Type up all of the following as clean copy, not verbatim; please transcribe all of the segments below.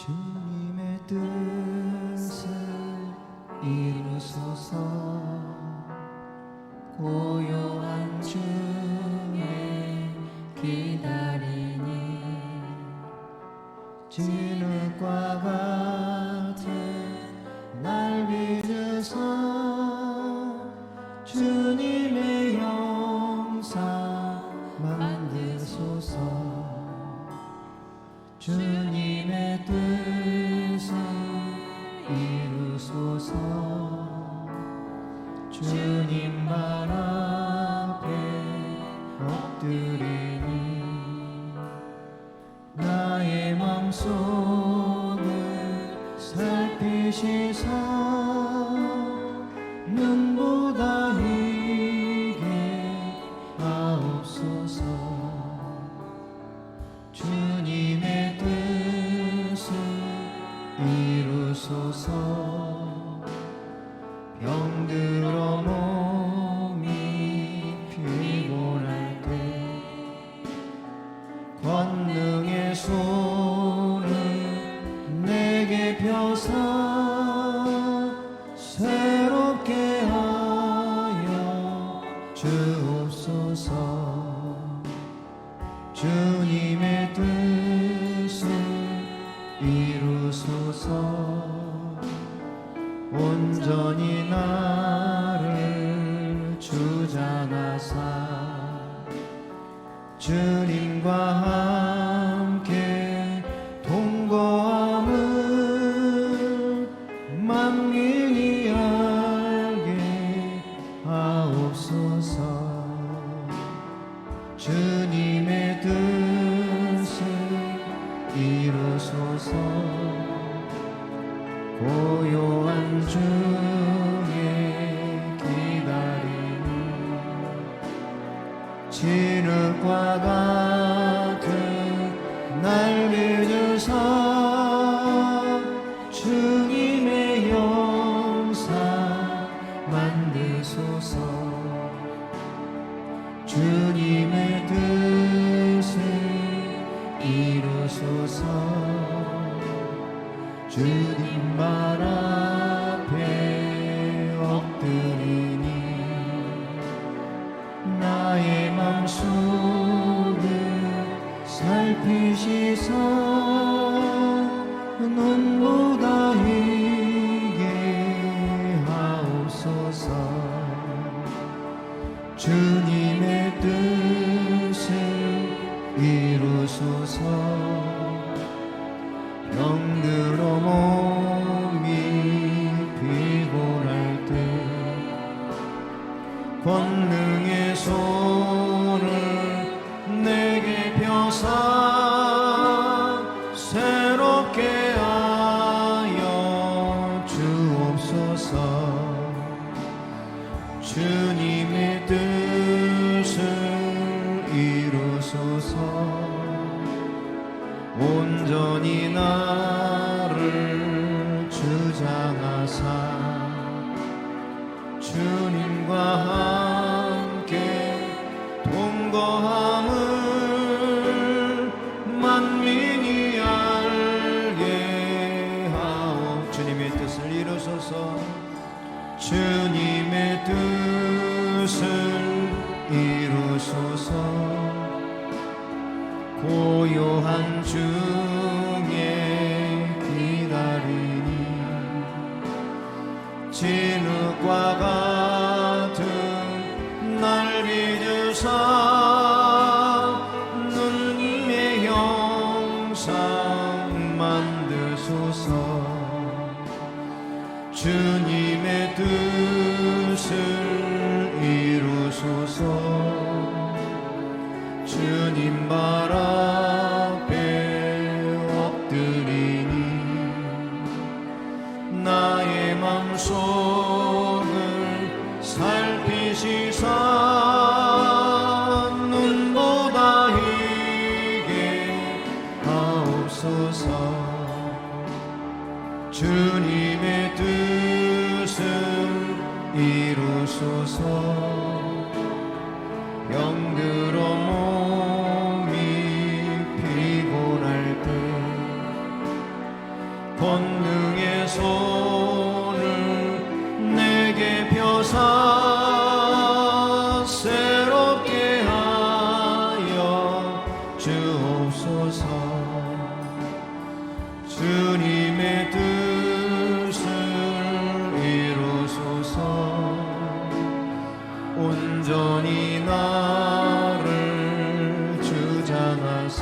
주님의 뜻을 이루소서. 고요한 중에 기다리니 진흙과 같은 날 빚으사 주님의 영상 만드소서. 주님의 뜻을 이루소서. 주님 발 앞에 엎드리니 나의 맘속을 살피시사 눈보다 희게 하옵소서. 주님의 뜻을 이루소서. 병들어 몸이 피곤할 때 권능의 손을 내게 펴사 새롭게 하여 주옵소서. 주님의 뜻을 이루소서. 온전히 나를 주장하사 주님과 함께 동거함을 만민이 알게 하옵소서. 주님의 뜻을 이루소서. 고요한 중에 기다리니 진흙과 같은 날 빚으사 주님의 영상 만드소서. 주님의 뜻을 이루소서. 주님 발 앞에 엎드리니 나의 맘속을 살피시사 눈보다 희게 하옵소서. 주님의 뜻을 이루소서. 병들어 몸이 피곤할 때 권능의 손을 내게 펴사 새롭게 하여 주옵소서. 주님의 뜻을 이루소서. 온전히 나를 주장하사 주님과 함께 동거함을 만민이 알게 하오. 주님의 뜻을 이루소서. 주님의 뜻을 이루소서. 고요한 중에 기다리니 진흙과 같은 날 빚으사 누님의 형상 만드소서. 주님의 뜻을 이루소서. 주님 발 앞에 엎드리니 나의 맘속을 살피시사 눈보다 희게 하옵소서. 주님의 뜻을 이루소서. 병들어 몸이 피곤할 때 나를 주장하사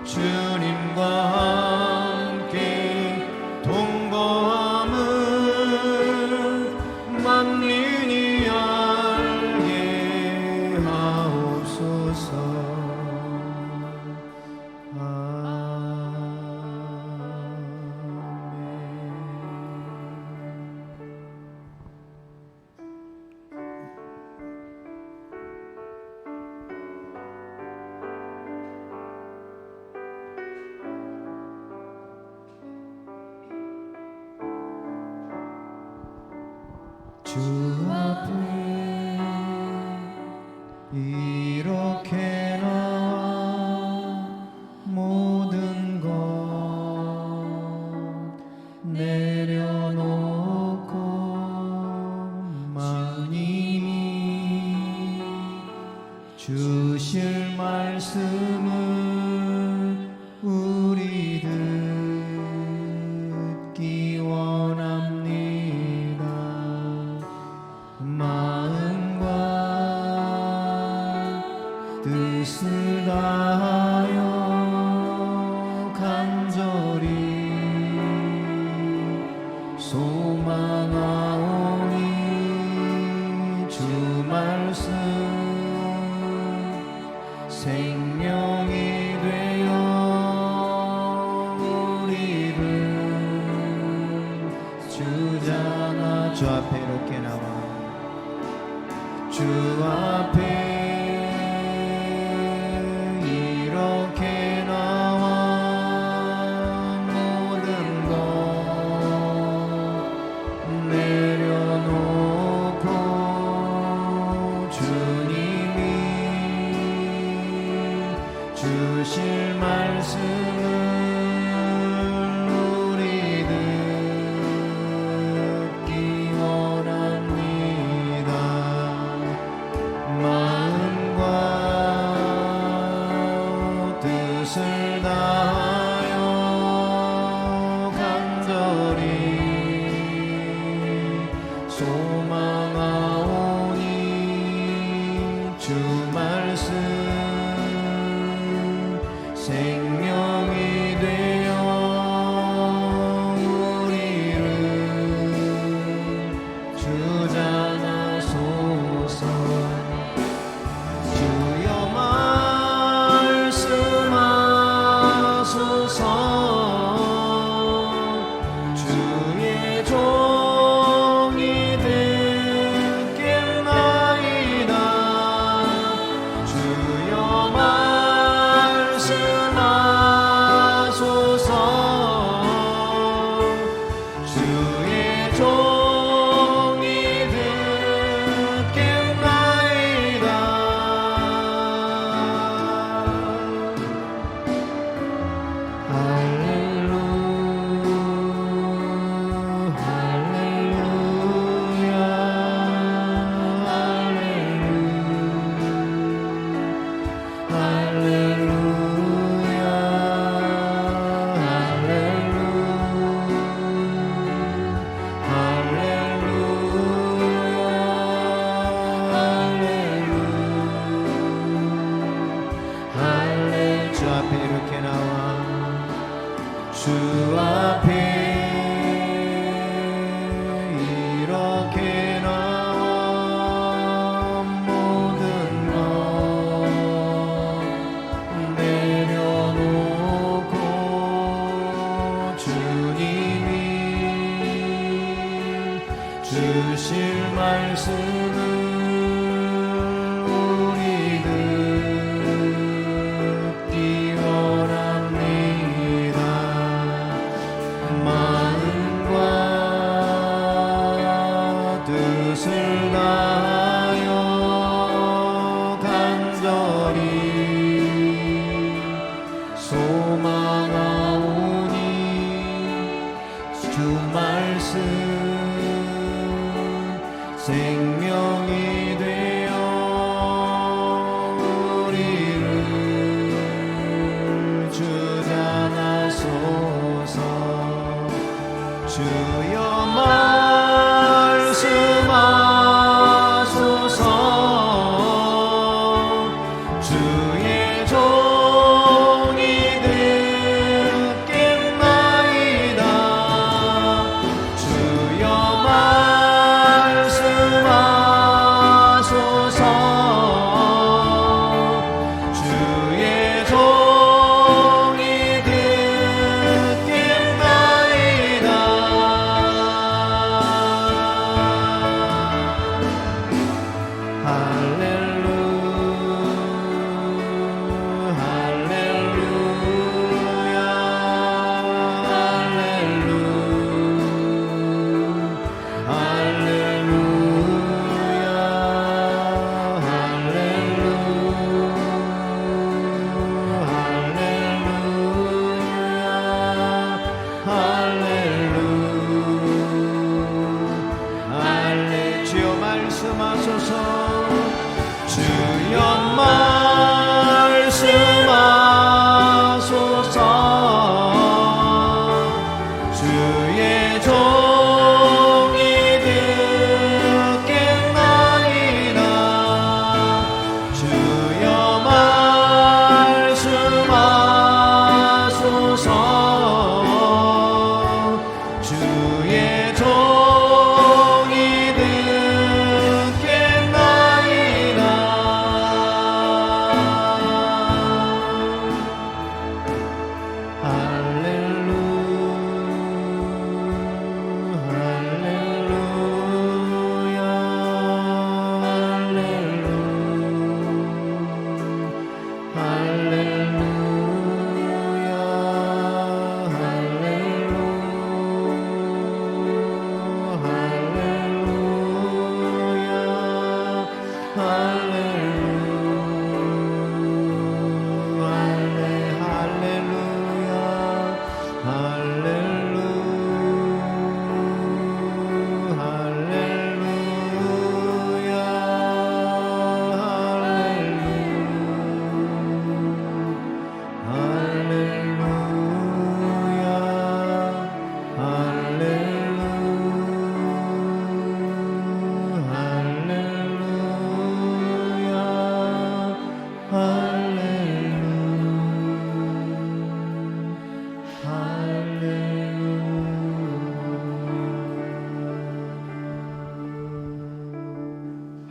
주님과 함께 동거함을 만민이 알게 하옵소서. 주 앞에 이렇게 나와 모든 것 내려놓고 마님이 주실 말씀을 우리 듣기 원합니다. 마음과 뜻을 다하여 간절히 소망하오니 주 말씀 생명이 되어 우리를 주장하. 주 앞에 이렇게 나와 주 앞에 이렇게 나와 모든 것 내려놓고 주님이 주실 말씀을 우리 듣기 원합니다. 마음과 뜻을 다하여 간절히 소망하오니 주 말씀 생명이 주여 말씀하소서. 주의 종이 듣겠나이다. 주여 말씀하소서. 주의 종이 듣겠나이다.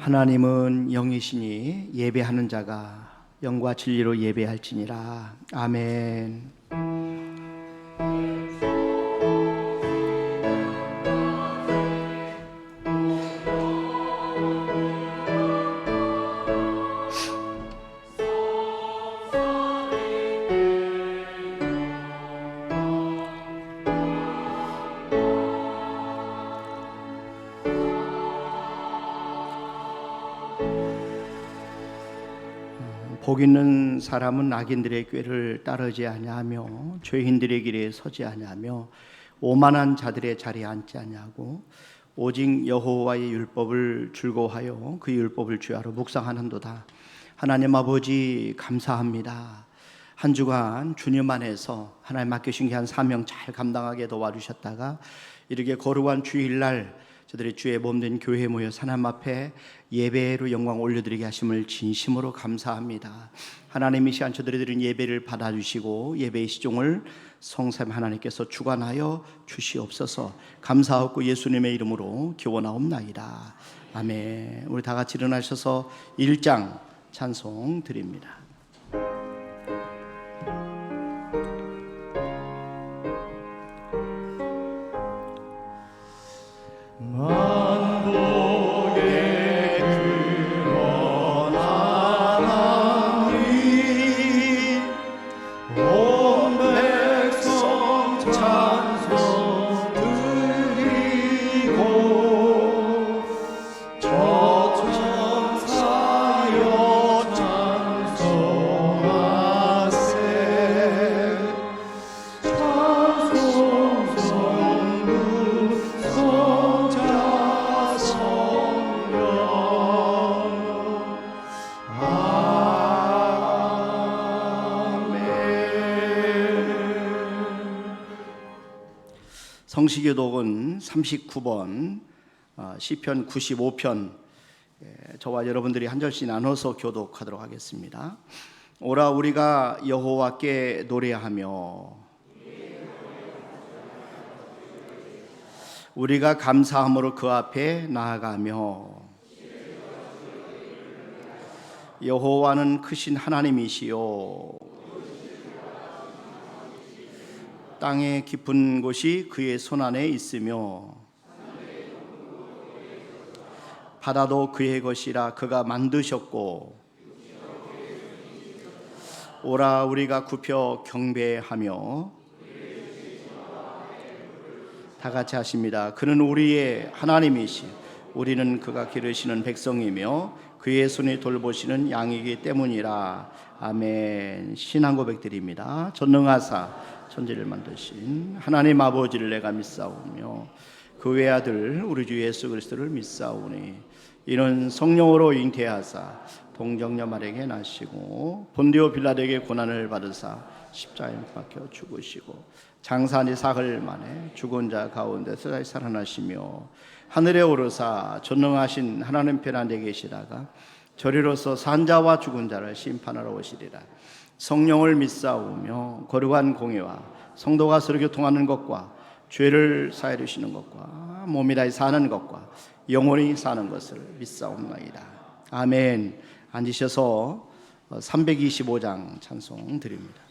하나님은 영이시니 예배하는 자가 영과 진리로 예배할지니라. 아멘. 복 있는 사람은 악인들의 꾀를 따르지 아니하며 죄인들의 길에 서지 아니하며 오만한 자들의 자리에 앉지 아니하고 오직 여호와의 율법을 즐거워하여 그 율법을 주야로 묵상하는도다. 하나님 아버지 감사합니다. 한 주간 주님 안에서 하나님 맡기신 게 한 사명 잘 감당하게 도와주셨다가 이렇게 거룩한 주일날 저들의 주의 몸된 교회에 모여 하나님 앞에 예배로 영광 올려드리게 하심을 진심으로 감사합니다. 하나님 이 시간 저들이 드린 예배를 받아주시고 예배의 시종을 성삼 하나님께서 주관하여 주시옵소서. 감사하고 예수님의 이름으로 기원하옵나이다. 아멘. 우리 다 같이 일어나셔서 1장 찬송 드립니다. 성시교독은 39번 시편 95편 저와 여러분들이 한 절씩 나눠서 교독하도록 하겠습니다. 오라 우리가 여호와께 노래하며 우리가 감사함으로 그 앞에 나아가며 여호와는 크신 하나님이시요 땅의 깊은 곳이 그의 손안에 있으며 바다도 그의 것이라 그가 만드셨고 오라 우리가 굽혀 경배하며 다 같이 하십니다. 그는 우리의 하나님이시 우리는 그가 기르시는 백성이며 그의 손이 돌보시는 양이기 때문이라. 아멘. 신앙 고백드립니다. 전능하사 천지를 만드신 하나님 아버지를 내가 믿사오며 그 외아들 우리 주 예수 그리스도를 믿사오니 이는 성령으로 잉태하사 동정녀 마리아에게 나시고 본디오 빌라도에게 고난을 받으사 십자가에 못 박혀 죽으시고 장사한 지 사흘 만에 죽은 자 가운데서 다시 살아나시며 하늘에 오르사 전능하신 하나님 편안에 계시다가 저리로서 산자와 죽은 자를 심판하러 오시리라. 성령을 믿사오며 거룩한 공예와 성도가 서로 교통하는 것과 죄를 사하여 주시는 것과 몸이 다시 사는 것과 영원히 사는 것을 믿사옵나이다. 아멘. 앉으셔서 325장 찬송 드립니다.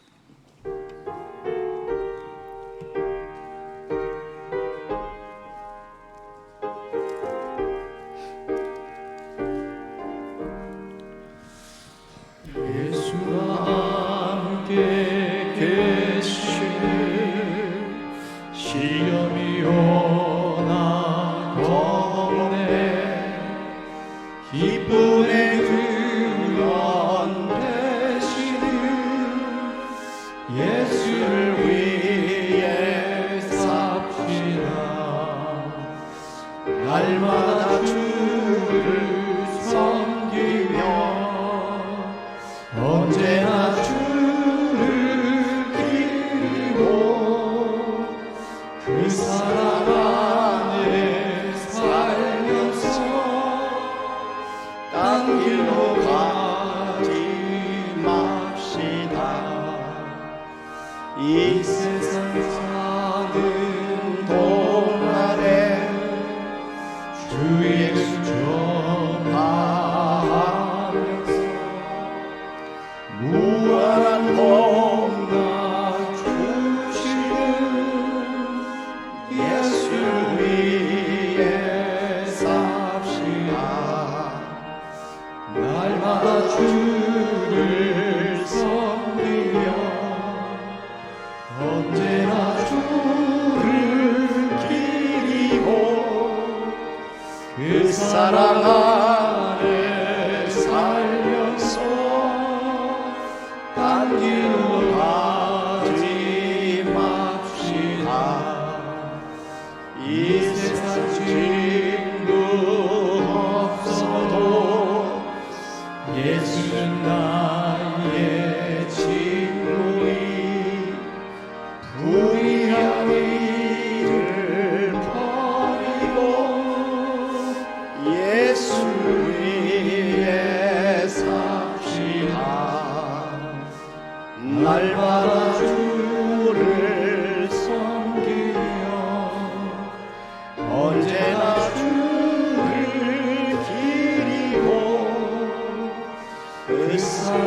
시험이 오나 겁내 기쁨의 근원 되시는 예수를 위해 삽시다. 날마다 주를 섬기며 언제나 주를 기리고 그 사랑 안에 살면서 딴 길로 가지 맙시다. 이 세상 사는 동안에 주 예수 전하면서 무한한 복나 주시는 예수를 위해 삽시다. 날마다 주를 섬기며 언제나 주를 기리고 그 사랑 안에 살면서 딴 길로 가지 맙시다. 이 세상 짐도 없어도 예수는 나의 친구이 불의한 일을 버리고 예수 위에 삽시다. 날마다 주를 섬기며 언제나 주를 기리고 그 사랑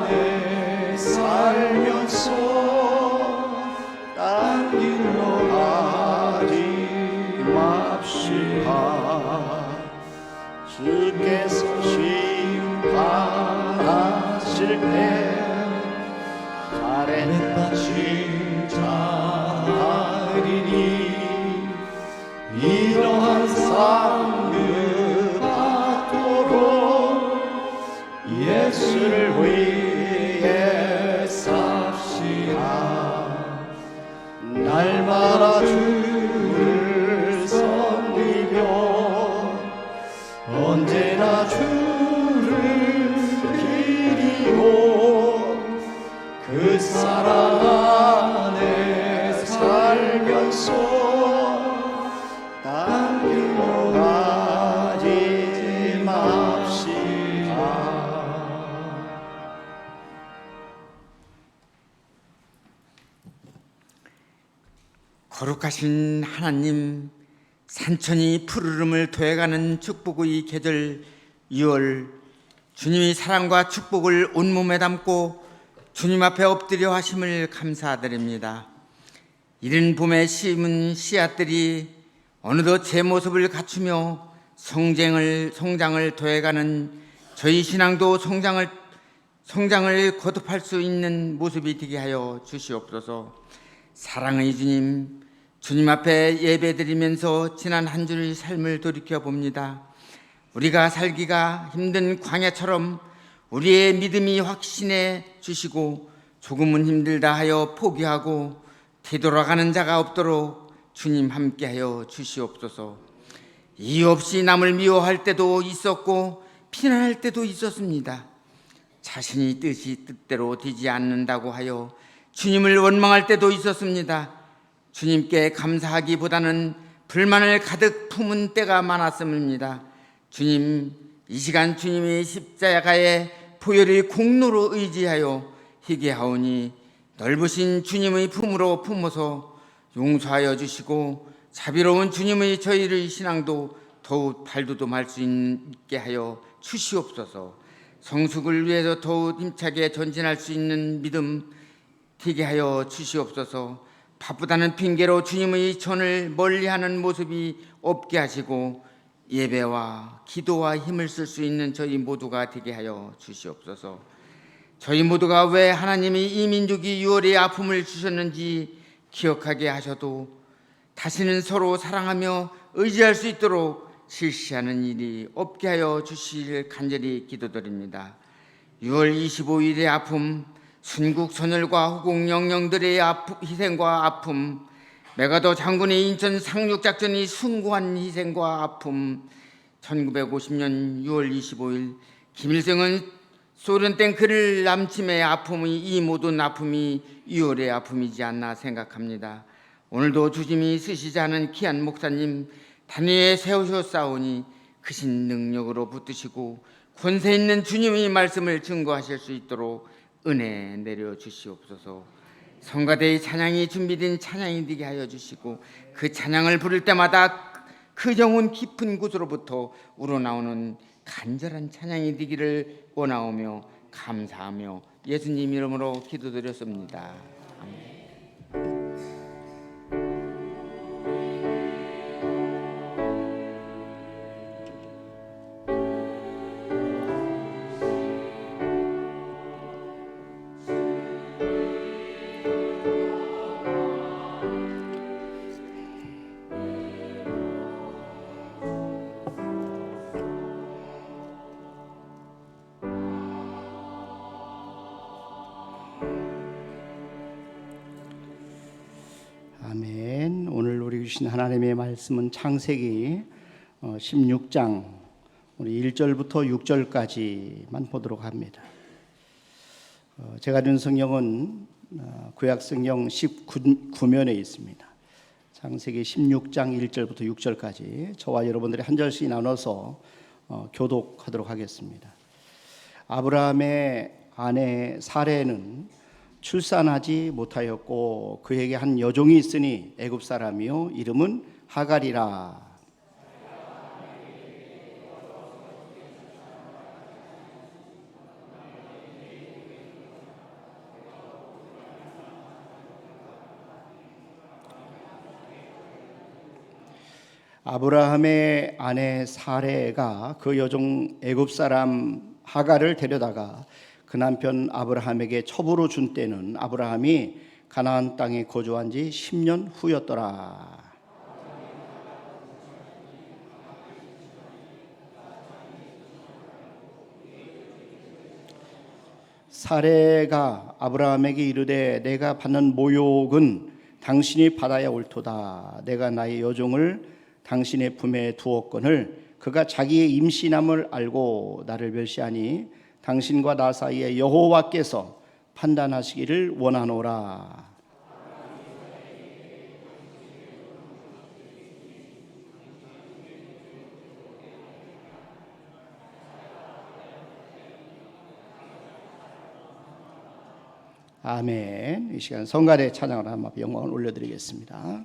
안에 살면서 딴 길로 가지 맙시다. 주께서 심판하실 때 잘했다 칭찬하리니 이러한 상급 받도록 예수를 위해 삽시다. 날마다 주를 섬기며 언제나 주를 기리고 그 사랑 안에 살면서 딴 길로 가지 맙시다. 거룩하신 하나님, 산천이 푸르름을 토해가는 축복의 계절 6월, 주님이 사랑과 축복을 온몸에 담고 주님 앞에 엎드려 하심을 감사드립니다. 이른 봄에 심은 씨앗들이 어느덧 제 모습을 갖추며 성장을 더해가는 저희 신앙도 성장을 거듭할 수 있는 모습이 되게 하여 주시옵소서. 사랑의 주님 앞에 예배드리면서 지난 한 주의 삶을 돌이켜봅니다. 우리가 살기가 힘든 광야처럼 우리의 믿음이 확신해 주시고 조금은 힘들다 하여 포기하고 뒤돌아가는 자가 없도록 주님 함께하여 주시옵소서. 이유 없이 남을 미워할 때도 있었고 비난할 때도 있었습니다. 자신이 뜻대로 되지 않는다고 하여 주님을 원망할 때도 있었습니다. 주님께 감사하기보다는 불만을 가득 품은 때가 많았습니다. 주님, 이 시간 주님의 십자가의 보혈의 공로로 의지하여 희귀하오니 넓으신 주님의 품으로 품어서 용서하여 주시고 자비로운 주님의 저희의 신앙도 더욱 발돋움할 수 있게 하여 주시옵소서. 성숙을 위해서 더욱 힘차게 전진할 수 있는 믿음 되게 하여 주시옵소서. 바쁘다는 핑계로 주님의 전을 멀리하는 모습이 없게 하시고 예배와 기도와 힘을 쓸 수 있는 저희 모두가 되게 하여 주시옵소서. 저희 모두가 왜 하나님이 이 민족이 유월의 아픔을 주셨는지 기억하게 하셔도 다시는 서로 사랑하며 의지할 수 있도록 실시하는 일이 없게 하여 주시길 간절히 기도드립니다. 6월 25일의 아픔, 순국 선열과 후국 영령들의 희생과 아픔, 메가더 장군의 인천 상륙작전이 숭고한 희생과 아픔, 1950년 6월 25일 김일성은 소련 탱크를 남침의 아픔이, 이 모든 아픔이 6월의 아픔이지 않나 생각합니다. 오늘도 주님이 쓰시자는 귀한 목사님 단위에 세우셨사오니 크신 능력으로 붙드시고 권세 있는 주님의 말씀을 증거하실 수 있도록 은혜 내려 주시옵소서. 성가대의 찬양이 준비된 찬양이 되게 하여 주시고 그 찬양을 부를 때마다 그 영혼 깊은 곳으로부터 우러나오는 간절한 찬양이 되기를 원하오며 감사하며 예수님 이름으로 기도드렸습니다. 아멘. 아멘. 오늘 우리 주신 하나님의 말씀은 창세기 16장 우리 1절부터 6절까지만 보도록 합니다. 제가 든 성경은 구약 성경 19면에 있습니다. 창세기 16장 1절부터 6절까지 저와 여러분들이 한 절씩 나눠서 교독하도록 하겠습니다. 아브라함의 아내 사레는 출산하지 못하였고 그에게 한 여종이 있으니 애굽 사람이요 이름은 하갈이라. 아브라함의 아내 사레가 그 여종 애굽 사람 하갈을 데려다가 그 남편 아브라함에게 첩으로 준 때는 아브라함이 가나안 땅에 거주한 지 10년 후였더라. 사레가 아브라함에게 이르되 내가 받는 모욕은 당신이 받아야 옳도다. 내가 나의 여종을 당신의 품에 두었거늘 그가 자기의 임신함을 알고 나를 멸시하니 당신과 나 사이에 여호와께서 판단하시기를 원하노라. 아멘. 이 시간 성가대 찬양을 한번 영광을 올려드리겠습니다.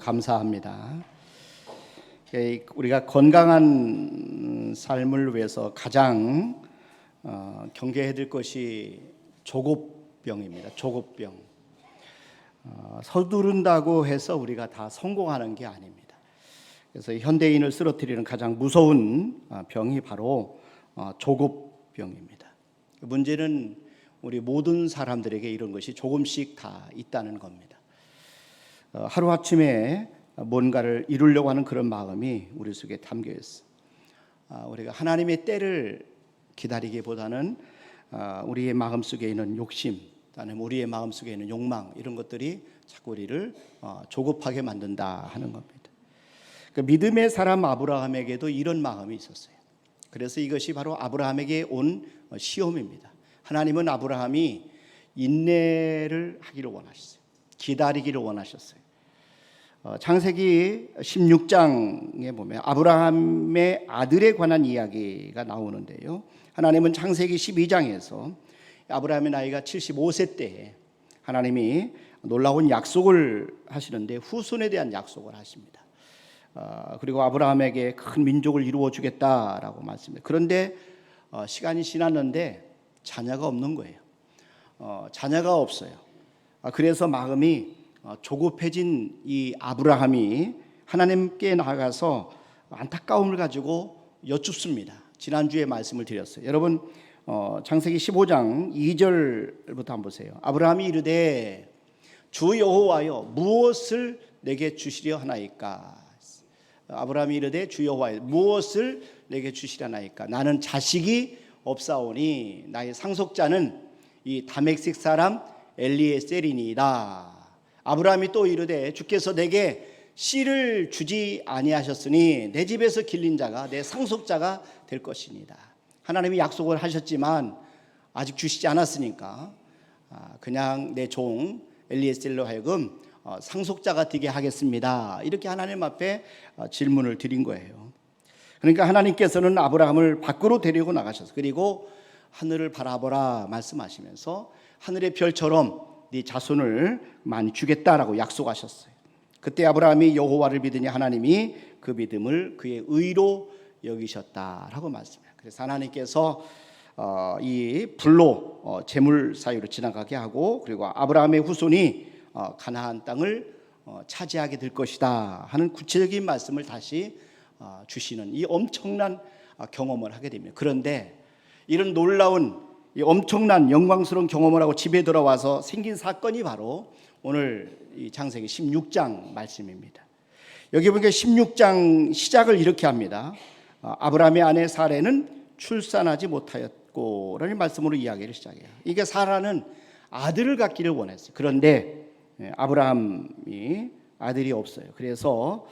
감사합니다. 우리가 건강한 삶을 위해서 가장 경계해야 될 것이 조급병입니다. 조급병. 서두른다고 해서 우리가 다 성공하는 게 아닙니다. 그래서 현대인을 쓰러뜨리는 가장 무서운 병이 바로 조급병입니다. 문제는 우리 모든 사람들에게 이런 것이 조금씩 다 있다는 겁니다. 하루아침에 뭔가를 이루려고 하는 그런 마음이 우리 속에 담겨 있어. 우리가 하나님의 때를 기다리기보다는 우리의 마음 속에 있는 욕심, 또는 우리의 마음 속에 있는 욕망, 이런 것들이 자꾸 우리를 조급하게 만든다 하는 겁니다. 그 믿음의 사람 아브라함에게도 이런 마음이 있었어요. 그래서 이것이 바로 아브라함에게 온 시험입니다. 하나님은 아브라함이 인내를 하기를 원하셨어요. 기다리기를 원하셨어요. 창세기 16장에 보면 아브라함의 아들에 관한 이야기가 나오는데요. 하나님은 창세기 12장에서 아브라함의 나이가 75세 때에 하나님이 놀라운 약속을 하시는데 후손에 대한 약속을 하십니다. 그리고 아브라함에게 큰 민족을 이루어 주겠다라고 말씀합니다. 그런데 시간이 지났는데 자녀가 없는 거예요. 자녀가 없어요. 그래서 마음이 조급해진 이 아브라함이 하나님께 나가서 안타까움을 가지고 여쭙습니다. 지난주에 말씀을 드렸어요. 여러분 창세기 15장 2절부터 한번 보세요. 아브라함이 이르되 주 여호와여 무엇을 내게 주시려 하나이까. 아브라함이 이르되 주 여호와여 무엇을 내게 주시려 하나이까. 나는 자식이 없사오니 나의 상속자는 이 다메섹 사람 엘리에셀이니이다. 아브라함이 또 이르되 주께서 내게 씨를 주지 아니하셨으니 내 집에서 길린 자가 내 상속자가 될 것이니이다. 하나님이 약속을 하셨지만 아직 주시지 않았으니까 그냥 내 종 엘리에셀로 하여금 상속자가 되게 하겠습니다. 이렇게 하나님 앞에 질문을 드린 거예요. 그러니까 하나님께서는 아브라함을 밖으로 데리고 나가셨어요. 그리고 하늘을 바라보라 말씀하시면서 하늘의 별처럼 네 자손을 많이 주겠다라고 약속하셨어요. 그때 아브라함이 여호와를 믿으니 하나님이 그 믿음을 그의 의로 여기셨다라고 말씀해요. 그래서 하나님께서 이 불로 재물 사이로 지나가게 하고 그리고 아브라함의 후손이 가나안 땅을 차지하게 될 것이다 하는 구체적인 말씀을 다시 주시는 이 엄청난 경험을 하게 됩니다. 그런데 이런 놀라운 이 엄청난 영광스러운 경험을 하고 집에 돌아와서 생긴 사건이 바로 오늘 이 창세기 16장 말씀입니다. 여기 보니까 16장 시작을 이렇게 합니다. 아브라함의 아내 사레는 출산하지 못하였고라는 말씀으로 이야기를 시작해요. 이게 사라는 아들을 갖기를 원했어요. 그런데 아브라함이 아들이 없어요. 그래서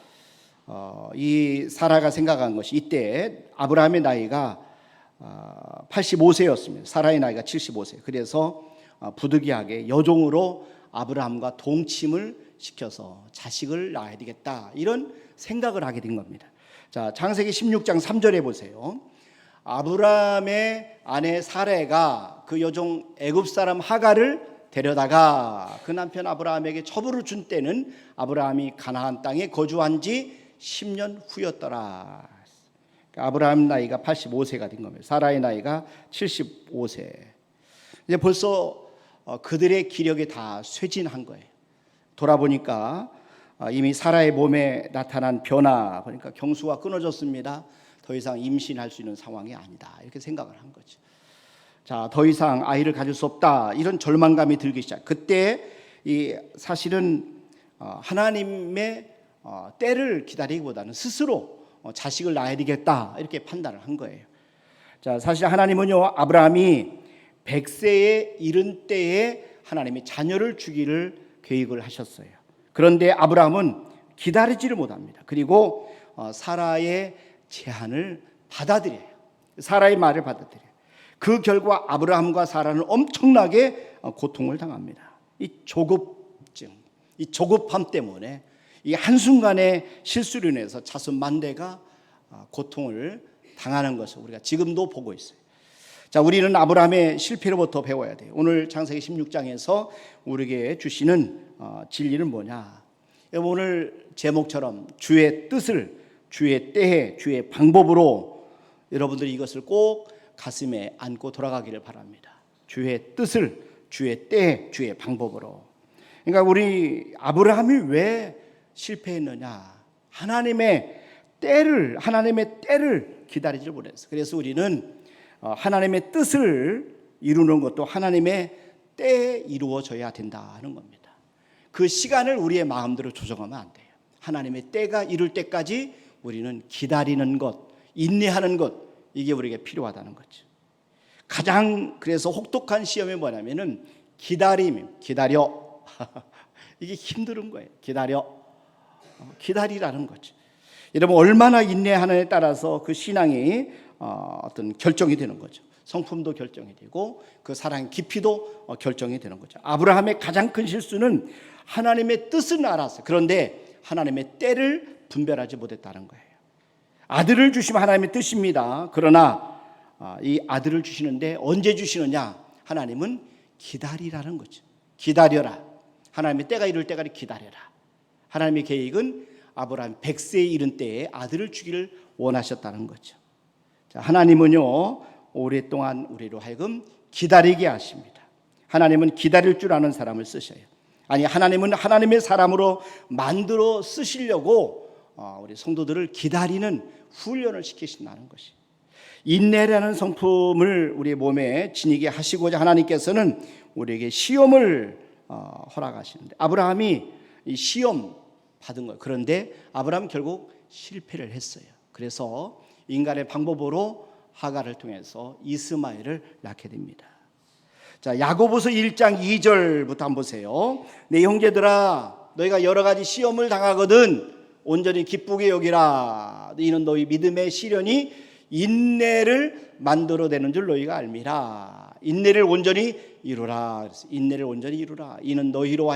이 사라가 생각한 것이 이때 아브라함의 나이가 85세였습니다. 사라의 나이가 75세. 그래서 부득이하게 여종으로 아브라함과 동침을 시켜서 자식을 낳아야 되겠다 이런 생각을 하게 된 겁니다. 자, 창세기 16장 3절에 보세요. 아브라함의 아내 사레가 그 여종 애굽 사람 하갈을 데려다가 그 남편 아브라함에게 처부를 준 때는 아브라함이 가나안 땅에 거주한 지 10년 후였더라. 아브라함 나이가 85세가 된 겁니다. 사라의 나이가 75세. 이제 벌써 그들의 기력이 다 쇠진한 거예요. 돌아보니까 이미 사라의 몸에 나타난 변화, 그러니까 경수가 끊어졌습니다. 더 이상 임신할 수 있는 상황이 아니다. 이렇게 생각을 한 거죠. 자, 더 이상 아이를 가질 수 없다. 이런 절망감이 들기 시작. 그때 이 사실은 하나님의 때를 기다리기보다는 스스로 자식을 낳아야 되겠다 이렇게 판단을 한 거예요. 자, 사실 하나님은요 아브라함이 100세에 이른 때에 하나님이 자녀를 주기를 계획을 하셨어요. 그런데 아브라함은 기다리지를 못합니다. 그리고 사라의 제안을 받아들여요. 사라의 말을 받아들여요. 그 결과 아브라함과 사라는 엄청나게 고통을 당합니다. 이 조급증, 이 조급함 때문에 이 한순간의 실수로 인해서 자손 만대가 고통을 당하는 것을 우리가 지금도 보고 있어요. 자, 우리는 아브라함의 실패로부터 배워야 돼요. 오늘 창세기 16장에서 우리에게 주시는 진리는 뭐냐? 오늘 제목처럼 주의 뜻을 주의 때에 주의 방법으로 여러분들이 이것을 꼭 가슴에 안고 돌아가기를 바랍니다. 주의 뜻을 주의 때에 주의 방법으로. 그러니까 우리 아브라함이 왜 실패했느냐? 하나님의 때를 기다리지 못했어요. 그래서 우리는 하나님의 뜻을 이루는 것도 하나님의 때에 이루어져야 된다는 겁니다. 그 시간을 우리의 마음대로 조정하면 안 돼요. 하나님의 때가 이룰 때까지 우리는 기다리는 것, 인내하는 것, 이게 우리에게 필요하다는 거죠. 가장 그래서 혹독한 시험이 뭐냐면은 기다려. 이게 힘든 거예요. 기다리라는 거죠. 여러분 얼마나 인내하느냐에 따라서 그 신앙이 어떤 결정이 되는 거죠. 성품도 결정이 되고 그 사랑의 깊이도 결정이 되는 거죠. 아브라함의 가장 큰 실수는 하나님의 뜻은 알았어요. 그런데 하나님의 때를 분별하지 못했다는 거예요. 아들을 주시면 하나님의 뜻입니다. 그러나 이 아들을 주시는데 언제 주시느냐? 하나님은 기다리라는 거죠. 기다려라. 하나님의 때가 이룰 때까지 기다려라. 하나님의 계획은 아브라함 100세에 이른 때에 아들을 주기를 원하셨다는 거죠. 자, 하나님은요 오랫동안 우리로 하여금 기다리게 하십니다. 하나님은 기다릴 줄 아는 사람을 쓰셔요. 아니 하나님은 하나님의 사람으로 만들어 쓰시려고 우리 성도들을 기다리는 훈련을 시키신다는 것이. 인내라는 성품을 우리 몸에 지니게 하시고자 하나님께서는 우리에게 시험을 허락하시는데 아브라함이 이 시험 받은 거예요. 그런데 아브라함은 결국 실패를 했어요. 그래서 인간의 방법으로 하갈을 통해서 이스마엘을 낳게 됩니다. 자, 야고보서 1장 2절부터 한번 보세요. 내 형제들아 너희가 여러 가지 시험을 당하거든 온전히 기쁘게 여기라. 이는 너희 믿음의 시련이 인내를 만들어내는 줄 너희가 알미라. 인내를 온전히 이루라. 인내를 온전히 이루라. 이는 너희로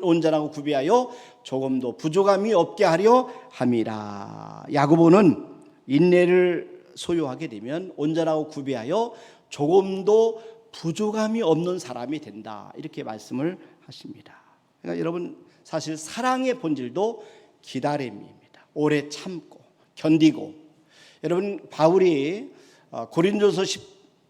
온전하고 구비하여 조금도 부족함이 없게 하려 함이라. 야고보는 인내를 소유하게 되면 온전하고 구비하여 조금도 부족함이 없는 사람이 된다. 이렇게 말씀을 하십니다. 그러니까 여러분 사실 사랑의 본질도 기다림입니다. 오래 참고 견디고. 여러분 바울이 고린도서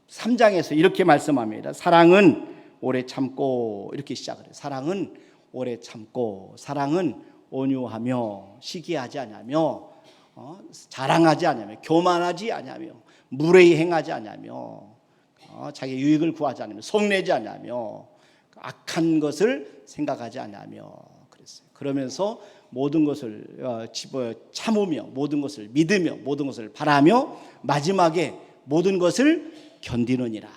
13장에서 이렇게 말씀합니다. 사랑은 오래 참고 이렇게 시작을 해요. 사랑은 오래 참고 사랑은 온유하며 시기하지 않으며 자랑하지 않으며 교만하지 않으며 무례히 행하지 않으며 자기 유익을 구하지 않으며 성내지 않으며 악한 것을 생각하지 않으며 그랬어요. 그러면서 모든 것을 참으며 모든 것을 믿으며 모든 것을 바라며 마지막에 모든 것을 견디느니라.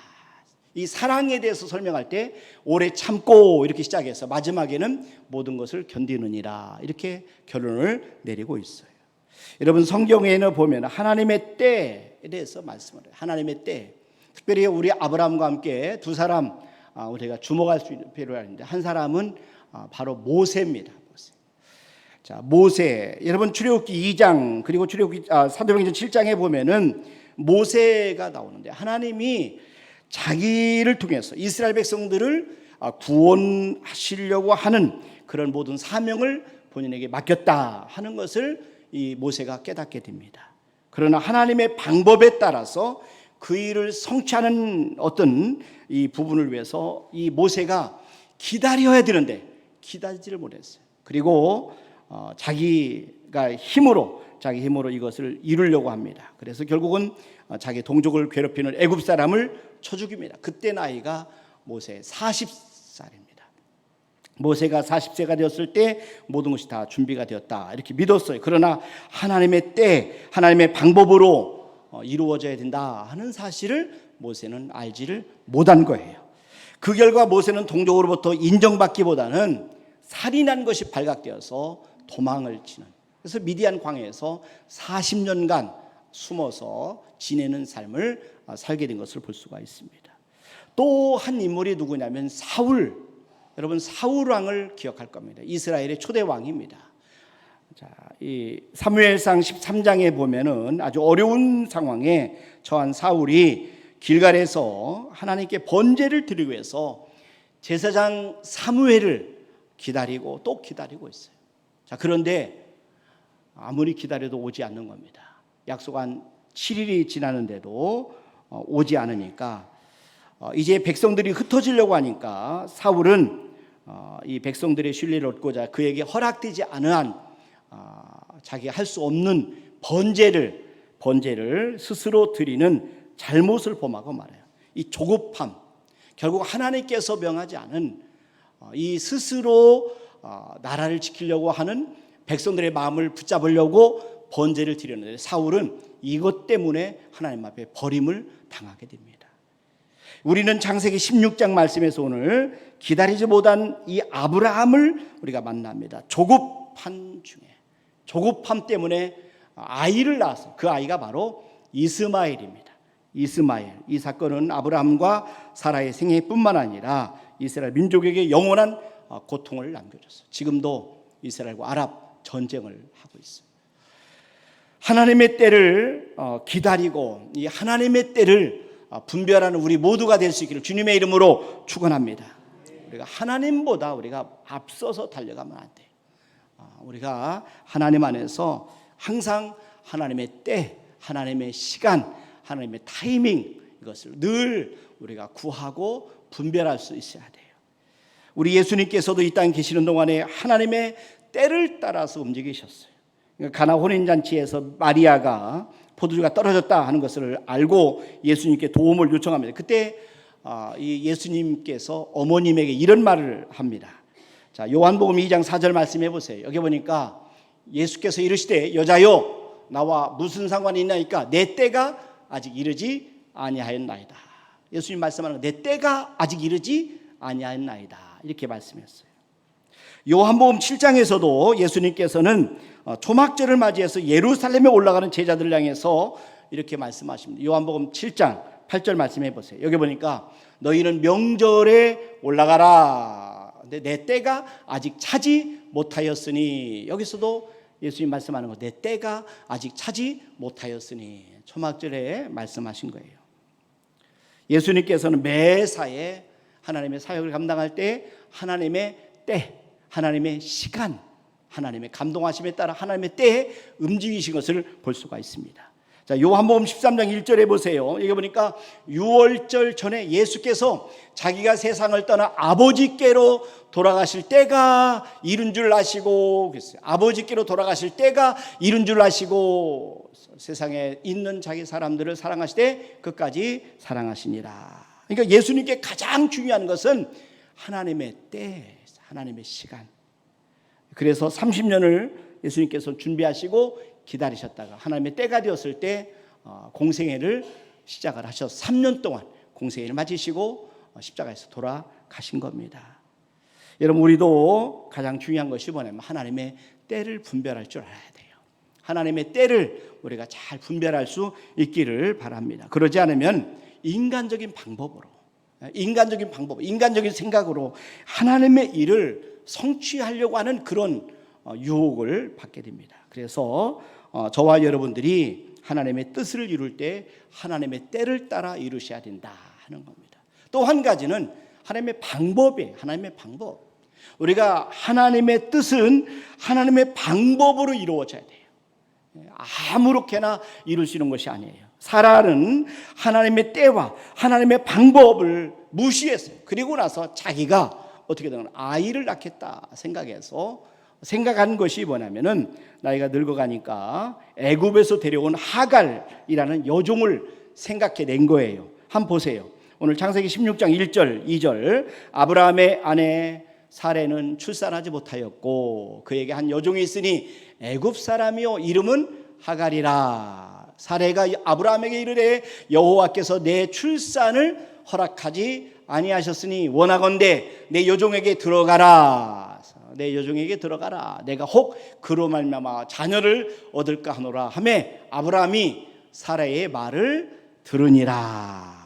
이 사랑에 대해서 설명할 때 오래 참고 이렇게 시작해서 마지막에는 모든 것을 견디느니라 이렇게 결론을 내리고 있어요. 여러분 성경에는 보면 하나님의 때에 대해서 말씀을 해요. 하나님의 때. 특별히 우리 아브라함과 함께 두 사람 우리가 주목할 수 있는 필요한데 한 사람은 바로 모세입니다. 자, 모세. 여러분 출애굽기 2장 그리고 출애굽기 사도행전 7장에 보면은 모세가 나오는데 하나님이 자기를 통해서 이스라엘 백성들을 구원하시려고 하는 그런 모든 사명을 본인에게 맡겼다 하는 것을 이 모세가 깨닫게 됩니다. 그러나 하나님의 방법에 따라서 그 일을 성취하는 어떤 이 부분을 위해서 이 모세가 기다려야 되는데 기다리지를 못했어요. 그리고 자기 힘으로 이것을 이루려고 합니다. 그래서 결국은 자기 동족을 괴롭히는 애굽 사람을 쳐 죽입니다. 그때 나이가 모세 40살입니다. 모세가 40세가 되었을 때 모든 것이 다 준비가 되었다 이렇게 믿었어요. 그러나 하나님의 때 하나님의 방법으로 이루어져야 된다 하는 사실을 모세는 알지를 못한 거예요. 그 결과 모세는 동족으로부터 인정받기보다는 살인한 것이 발각되어서 도망을 치는, 그래서 미디안 광야에서 40년간 숨어서 지내는 삶을 살게 된 것을 볼 수가 있습니다. 또 한 인물이 누구냐면 사울. 여러분 사울 왕을 기억할 겁니다. 이스라엘의 초대 왕입니다. 자, 이 사무엘상 13장에 보면은 아주 어려운 상황에 처한 사울이 길갈에서 하나님께 번제를 드리기 위해서 제사장 사무엘을 기다리고 또 기다리고 있어요. 자, 그런데 아무리 기다려도 오지 않는 겁니다. 약속한 7일이 지나는데도 오지 않으니까 이제 백성들이 흩어지려고 하니까 사울은 이 백성들의 신뢰를 얻고자 그에게 허락되지 않은 한 자기가 할 수 없는 번제를 스스로 드리는 잘못을 범하고 말아요. 이 조급함, 결국 하나님께서 명하지 않은 이 스스로 나라를 지키려고 하는 백성들의 마음을 붙잡으려고 번제를 드렸는데 사울은 이것 때문에 하나님 앞에 버림을 당하게 됩니다. 우리는 창세기 16장 말씀에서 오늘 기다리지 못한 이 아브라함을 우리가 만납니다. 조급한 중에, 조급함 때문에 아이를 낳았어요. 그 아이가 바로 이스마엘입니다. 이스마엘. 이 사건은 아브라함과 사라의 생애뿐만 아니라 이스라엘 민족에게 영원한 고통을 남겨줬어요. 지금도 이스라엘과 아랍 전쟁을 하고 있어요. 하나님의 때를 기다리고 이 하나님의 때를 분별하는 우리 모두가 될 수 있기를 주님의 이름으로 축원합니다. 우리가 하나님보다 우리가 앞서서 달려가면 안 돼요. 우리가 하나님 안에서 항상 하나님의 때, 하나님의 시간, 하나님의 타이밍, 이것을 늘 우리가 구하고 분별할 수 있어야 돼요. 우리 예수님께서도 이 땅에 계시는 동안에 하나님의 때를 따라서 움직이셨어요. 가나 혼인잔치에서 마리아가 포도주가 떨어졌다 하는 것을 알고 예수님께 도움을 요청합니다. 그때 이 예수님께서 어머님에게 이런 말을 합니다. 자, 요한복음 2장 4절 말씀해 보세요. 여기 보니까 예수께서 이르시되 여자여 나와 무슨 상관이 있나이까 내 때가 아직 이르지 아니하였나이다. 예수님 말씀하는 거, 내 때가 아직 이르지 아니하였나이다, 이렇게 말씀했어요. 요한복음 7장에서도 예수님께서는 초막절을 맞이해서 예루살렘에 올라가는 제자들을 향해서 이렇게 말씀하십니다. 요한복음 7장 8절 말씀해 보세요. 여기 보니까 너희는 명절에 올라가라. 근데 내 때가 아직 차지 못하였으니, 여기서도 예수님 말씀하는 거, 내 때가 아직 차지 못하였으니 초막절에 말씀하신 거예요. 예수님께서는 매사에 하나님의 사역을 감당할 때 하나님의 때, 하나님의 시간, 하나님의 감동하심에 따라 하나님의 때에 움직이신 것을 볼 수가 있습니다. 자, 요한복음 13장 1절에 보세요. 여기 보니까 유월절 전에 예수께서 자기가 세상을 떠나 아버지께로 돌아가실 때가 이른 줄 아시고 그랬어요. 아버지께로 돌아가실 때가 이른 줄 아시고 세상에 있는 자기 사람들을 사랑하시되 끝까지 사랑하시니라. 그러니까 예수님께 가장 중요한 것은 하나님의 때, 하나님의 시간. 그래서 30년을 예수님께서 준비하시고 기다리셨다가 하나님의 때가 되었을 때 공생애를 시작을 하셔서 3년 동안 공생애를 마치시고 십자가에서 돌아가신 겁니다. 여러분, 우리도 가장 중요한 것이 뭐냐면 하나님의 때를 분별할 줄 알아야 돼요. 하나님의 때를 우리가 잘 분별할 수 있기를 바랍니다. 그러지 않으면 인간적인 방법, 인간적인 생각으로 하나님의 일을 성취하려고 하는 그런 유혹을 받게 됩니다. 그래서 저와 여러분들이 하나님의 뜻을 이룰 때 하나님의 때를 따라 이루셔야 된다 하는 겁니다. 또 한 가지는 하나님의 방법이에요. 하나님의 방법. 우리가 하나님의 뜻은 하나님의 방법으로 이루어져야 돼요. 아무렇게나 이룰 수 있는 것이 아니에요. 사라는 하나님의 때와 하나님의 방법을 무시했어요. 그리고 나서 자기가 어떻게 되는 아이를 낳겠다 생각한 것이 뭐냐면은 나이가 늙어가니까 애굽에서 데려온 하갈이라는 여종을 생각해 낸 거예요. 한번 보세요. 오늘 창세기 16장 1절 2절 아브라함의 아내 사레는 출산하지 못하였고 그에게 한 여종이 있으니 애굽 사람이요 이름은 하갈이라. 사레가 아브라함에게 이르되 여호와께서 내 출산을 허락하지 아니하셨으니 원하건대 내 여종에게 들어가라. 내 여종에게 들어가라. 내가 혹 그로 말미암아 자녀를 얻을까 하노라 하매 아브라함이 사레의 말을 들으니라.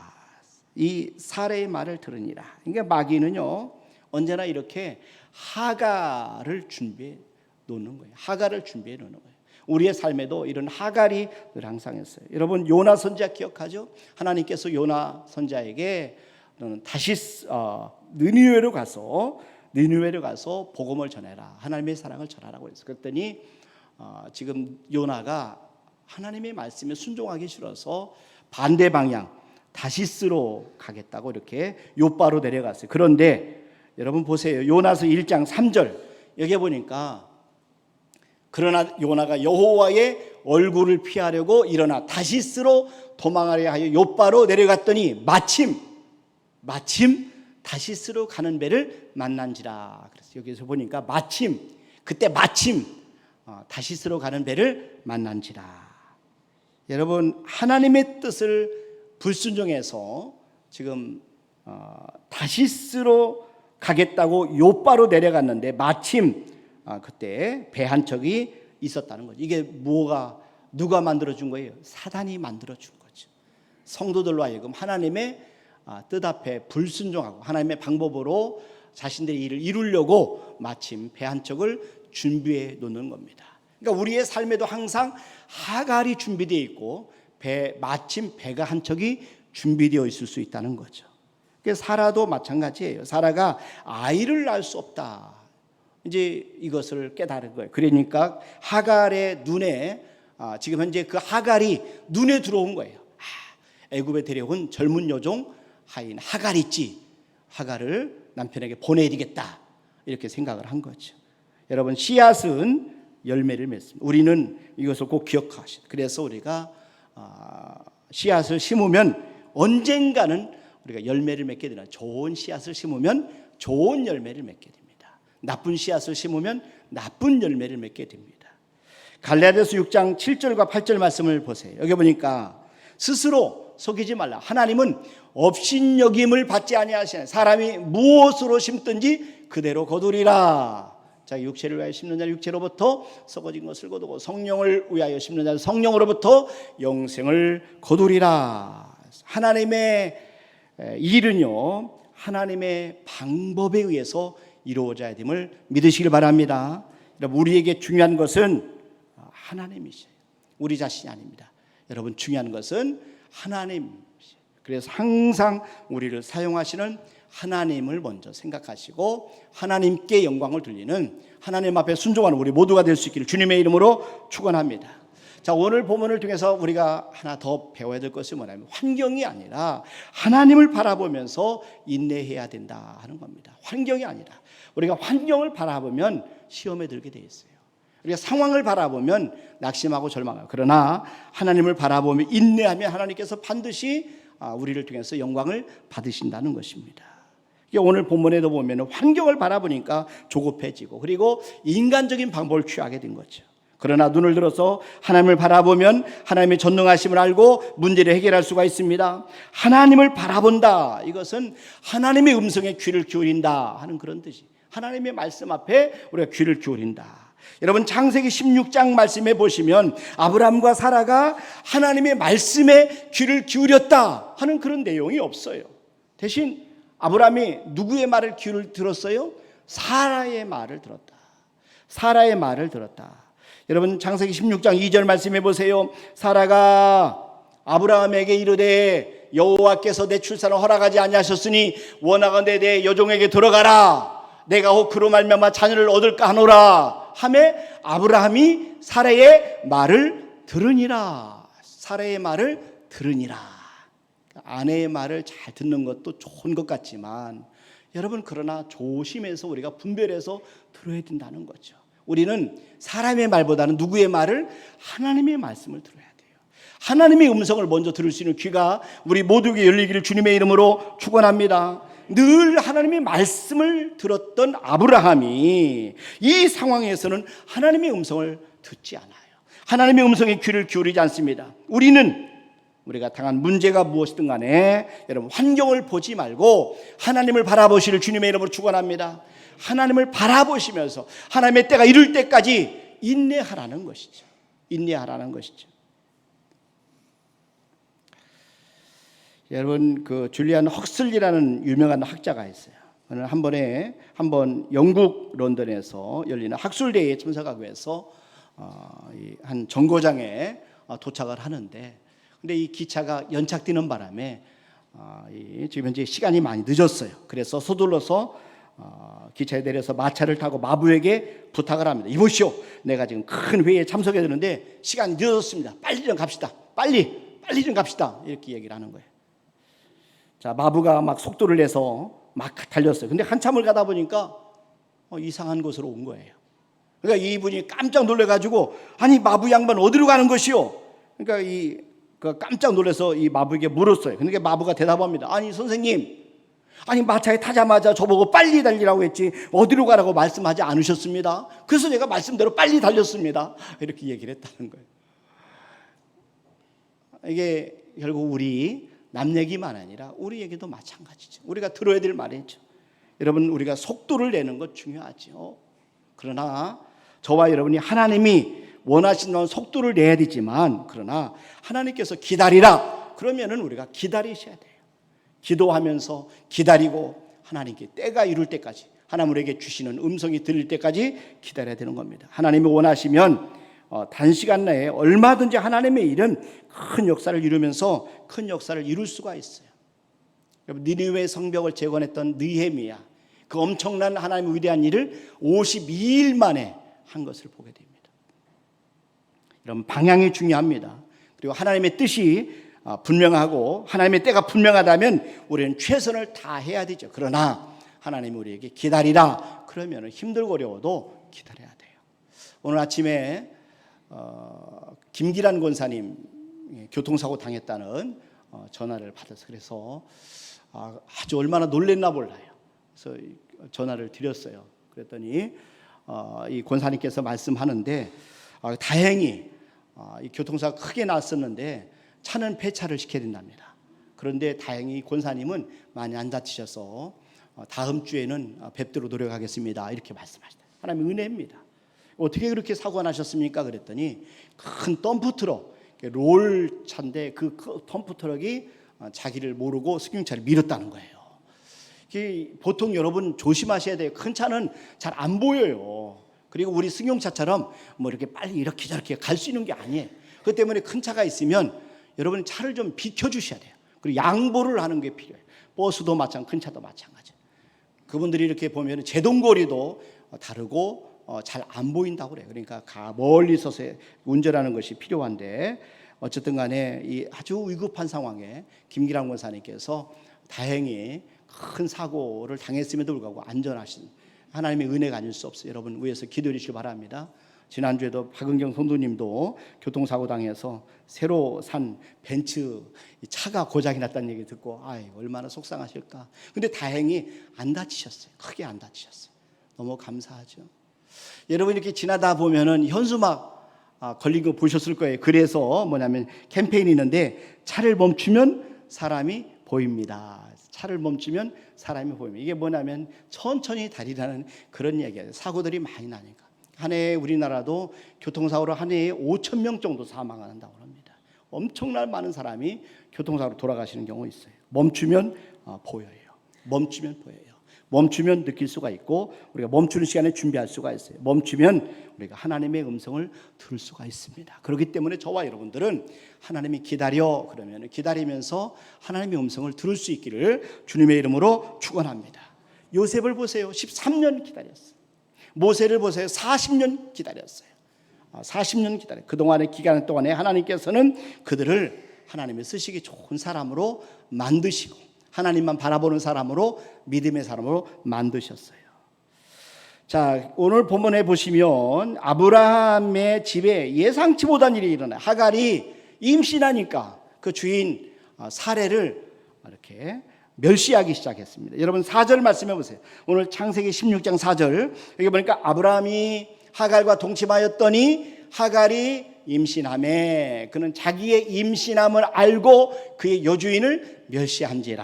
이 사레의 말을 들으니라. 그러니까 마귀는요 언제나 이렇게 하갈을 준비해 놓는 거예요. 하갈을 준비해 놓는 거예요. 우리의 삶에도 이런 하갈이 늘 항상 있어요. 여러분, 요나 선지자 기억하죠? 하나님께서 요나 선지자에게 너는 다시 느니웨로 가서 니느웨로 가서 복음을 전해라. 하나님의 사랑을 전하라고 했어요. 그랬더니 지금 요나가 하나님의 말씀에 순종하기 싫어서 반대 방향 다시스로 가겠다고 이렇게 요바로 내려갔어요. 그런데 여러분 보세요. 요나서 1장 3절 여기 보니까 그러나 요나가 여호와의 얼굴을 피하려고 일어나 다시스로 도망하려 하여 요바로 내려갔더니 마침 다시스로 가는 배를 만난지라. 그래서 여기서 보니까 그때 마침 다시스로 가는 배를 만난지라. 여러분 하나님의 뜻을 불순종해서 지금 다시스로 가겠다고 요바로 내려갔는데 마침 그때 배 한 척이 있었다는 거죠. 이게 누가 만들어준 거예요? 사단이 만들어준 거죠. 성도들로 하여금 하나님의 뜻 앞에 불순종하고 하나님의 방법으로 자신들의 일을 이루려고 마침 배 한 척을 준비해 놓는 겁니다. 그러니까 우리의 삶에도 항상 하갈이 준비되어 있고 마침 배가 한 척이 준비되어 있을 수 있다는 거죠. 사라도 마찬가지예요. 사라가 아이를 낳을 수 없다. 이제 이것을 깨달은 거예요. 그러니까 하갈의 눈에 지금 현재 그 하갈이 눈에 들어온 거예요. 애굽에 데려온 젊은 여종 하인 하갈 있지. 하갈을 남편에게 보내야 되겠다. 이렇게 생각을 한 거죠. 여러분 씨앗은 열매를 맺습니다. 우리는 이것을 꼭 기억하시죠. 그래서 우리가 씨앗을 심으면 언젠가는 우리가 열매를 맺게 되나. 좋은 씨앗을 심으면 좋은 열매를 맺게 됩니다. 나쁜 씨앗을 심으면 나쁜 열매를 맺게 됩니다. 갈라디아서 6장 7절과 8절 말씀을 보세요. 여기 보니까 스스로 속이지 말라. 하나님은 업신여김을 받지 아니하시는 사람이 무엇으로 심든지 그대로 거두리라. 자, 육체를 위하여 심는 자는 육체로부터 썩어진 것을 거두고 성령을 위하여 심는 자는 성령으로부터 영생을 거두리라. 하나님의 일은요 하나님의 방법에 의해서 이루어져야 됨을 믿으시길 바랍니다. 여러분 우리에게 중요한 것은 하나님이세요. 우리 자신이 아닙니다. 여러분 중요한 것은 하나님이세요. 그래서 항상 우리를 사용하시는 하나님을 먼저 생각하시고 하나님께 영광을 돌리는 하나님 앞에 순종하는 우리 모두가 될 수 있기를 주님의 이름으로 축원합니다. 자, 오늘 본문을 통해서 우리가 하나 더 배워야 될 것이 뭐냐면 환경이 아니라 하나님을 바라보면서 인내해야 된다 하는 겁니다. 환경이 아니라 우리가 환경을 바라보면 시험에 들게 돼 있어요. 우리가 상황을 바라보면 낙심하고 절망하고 그러나 하나님을 바라보며 인내하면 하나님께서 반드시 우리를 통해서 영광을 받으신다는 것입니다. 오늘 본문에도 보면 환경을 바라보니까 조급해지고 그리고 인간적인 방법을 취하게 된 거죠. 그러나 눈을 들어서 하나님을 바라보면 하나님의 전능하심을 알고 문제를 해결할 수가 있습니다. 하나님을 바라본다. 이것은 하나님의 음성에 귀를 기울인다 하는 그런 뜻이. 하나님의 말씀 앞에 우리가 귀를 기울인다. 여러분 창세기 16장 말씀에 보시면 아브라함과 사라가 하나님의 말씀에 귀를 기울였다 하는 그런 내용이 없어요. 대신 아브라함이 누구의 말을 귀를 들었어요? 사라의 말을 들었다. 사라의 말을 들었다. 여러분 창세기 16장 2절 말씀해 보세요. 사라가 아브라함에게 이르되 여호와께서 내 출산을 허락하지 아니하셨으니 원하건대 내 여종에게 들어가라. 내가 혹 그로 말미암아 자녀를 얻을까 하노라 하매 아브라함이 사라의 말을 들으니라. 사라의 말을 들으니라. 아내의 말을 잘 듣는 것도 좋은 것 같지만 여러분 그러나 조심해서 우리가 분별해서 들어야 된다는 거죠. 우리는 사람의 말보다는 누구의 말을? 하나님의 말씀을 들어야 돼요. 하나님의 음성을 먼저 들을 수 있는 귀가 우리 모두에게 열리기를 주님의 이름으로 축원합니다. 늘 하나님의 말씀을 들었던 아브라함이 이 상황에서는 하나님의 음성을 듣지 않아요. 하나님의 음성에 귀를 기울이지 않습니다. 우리가 당한 문제가 무엇이든 간에 여러분 환경을 보지 말고 하나님을 바라보시를 주님의 이름으로 축원합니다. 하나님을 바라보시면서 하나님의 때가 이룰 때까지 인내하라는 것이죠. 인내하라는 것이죠. 여러분 그 줄리안 헉슬리라는 유명한 학자가 있어요. 한번 영국 런던에서 열리는 학술대회에 참석하기 위해서 한 정거장에 도착을 하는데 근데 이 기차가 연착되는 바람에 지금 현재 시간이 많이 늦었어요. 그래서 서둘러서 기차에 내려서 마차를 타고 마부에게 부탁을 합니다. 이보시오, 내가 지금 큰 회의에 참석해야 되는데 시간이 늦어졌습니다. 빨리 좀 갑시다. 빨리 좀 갑시다. 이렇게 얘기를 하는 거예요. 자, 마부가 막 속도를 내서 막 달렸어요. 근데 한참을 가다 보니까 이상한 곳으로 온 거예요. 그러니까 이분이 깜짝 놀래가지고, 아니 마부 양반 어디로 가는 것이요? 그러니까 깜짝 놀라서 이 마부에게 물었어요. 그러니까 마부가 대답합니다. 아니 선생님, 아니 마차에 타자마자 저보고 빨리 달리라고 했지 어디로 가라고 말씀하지 않으셨습니다. 그래서 제가 말씀대로 빨리 달렸습니다. 이렇게 얘기를 했다는 거예요. 이게 결국 우리 남 얘기만 아니라 우리 얘기도 마찬가지죠. 우리가 들어야 될 말이죠. 여러분, 우리가 속도를 내는 것 중요하죠. 그러나 저와 여러분이 하나님이 원하시는 속도를 내야 되지만, 그러나 하나님께서 기다리라 그러면은 우리가 기다리셔야 돼요. 기도하면서 기다리고 하나님께 때가 이룰 때까지, 하나님 우리에게 주시는 음성이 들릴 때까지 기다려야 되는 겁니다. 하나님이 원하시면 단시간 내에 얼마든지 하나님의 일은 큰 역사를 이루면서 큰 역사를 이룰 수가 있어요. 니느웨 성벽을 재건했던 느헤미야, 그 엄청난 하나님의 위대한 일을 52일 만에 한 것을 보게 됩니다. 여러분, 방향이 중요합니다. 그리고 하나님의 뜻이 분명하고 하나님의 때가 분명하다면 우리는 최선을 다해야 되죠. 그러나 하나님이 우리에게 기다리라 그러면 힘들고 어려워도 기다려야 돼요. 오늘 아침에 김기란 권사님 교통사고 당했다는 전화를 받아서, 그래서 아주 얼마나 놀랬나 몰라요. 그래서 전화를 드렸어요. 그랬더니 이 권사님께서 말씀하는데, 다행히 이 교통사가 크게 났었는데 차는 폐차를 시켜야 된답니다. 그런데 다행히 권사님은 많이 안 다치셔서 다음 주에는 뵙도록 노력하겠습니다. 이렇게 말씀하시다. 하나님의 은혜입니다. 어떻게 그렇게 사고가 나셨습니까? 그랬더니 큰 덤프트럭, 롤 차인데 그 덤프트럭이 자기를 모르고 승용차를 밀었다는 거예요. 보통 여러분 조심하셔야 돼요. 큰 차는 잘 안 보여요. 그리고 우리 승용차처럼 뭐 이렇게 빨리 이렇게 저렇게 갈 수 있는 게 아니에요. 그 때문에 큰 차가 있으면 여러분 차를 좀 비켜주셔야 돼요. 그리고 양보를 하는 게 필요해요. 버스도 마찬가지, 큰 차도 마찬가지. 그분들이 이렇게 보면 제동거리도 다르고 잘 안 보인다고 그래요. 그러니까 멀리 서서 운전하는 것이 필요한데, 어쨌든 간에 이 아주 위급한 상황에 김기란 권사님께서 다행히 큰 사고를 당했음에도 불구하고 안전하신 하나님의 은혜가 아닐 수 없어요. 여러분 위해서 기도해 주시기 바랍니다. 지난주에도 박은경 성도님도 교통사고 당해서 새로 산 벤츠 차가 고장이 났다는 얘기 듣고 얼마나 속상하실까. 근데 다행히 안 다치셨어요. 크게 안 다치셨어요. 너무 감사하죠. 여러분 이렇게 지나다 보면은 현수막 걸린 거 보셨을 거예요. 그래서 뭐냐면 캠페인이 있는데 차를 멈추면 사람이 보입니다. 차를 멈추면 사람이 보입니다. 이게 뭐냐면 천천히 다니라는 그런 얘기예요. 사고들이 많이 나니까. 한 해에 우리나라도 교통사고로 한 해에 5,000명 정도 사망한다고 합니다. 엄청난 많은 사람이 교통사고로 돌아가시는 경우 있어요. 멈추면 보여요. 멈추면 보여요. 멈추면 느낄 수가 있고, 우리가 멈추는 시간에 준비할 수가 있어요. 멈추면 우리가 하나님의 음성을 들을 수가 있습니다. 그렇기 때문에 저와 여러분들은 하나님이 기다려 그러면 기다리면서 하나님의 음성을 들을 수 있기를 주님의 이름으로 축원합니다. 요셉을 보세요. 13년 기다렸어요. 모세를 보세요. 40년 기다렸어요. 40년 기다렸어요. 그동안의 기간 동안에 하나님께서는 그들을 하나님의 쓰시기 좋은 사람으로 만드시고 하나님만 바라보는 사람으로, 믿음의 사람으로 만드셨어요. 자, 오늘 본문에 보시면 아브라함의 집에 예상치 못한 일이 일어나요. 하갈이 임신하니까 그 주인 사레를 이렇게 멸시하기 시작했습니다. 여러분 4절 말씀해 보세요. 오늘 창세기 16장 4절 여기 보니까 아브라함이 하갈과 동침하였더니 하갈이 임신하매 그는 자기의 임신함을 알고 그의 여주인을 멸시한지라.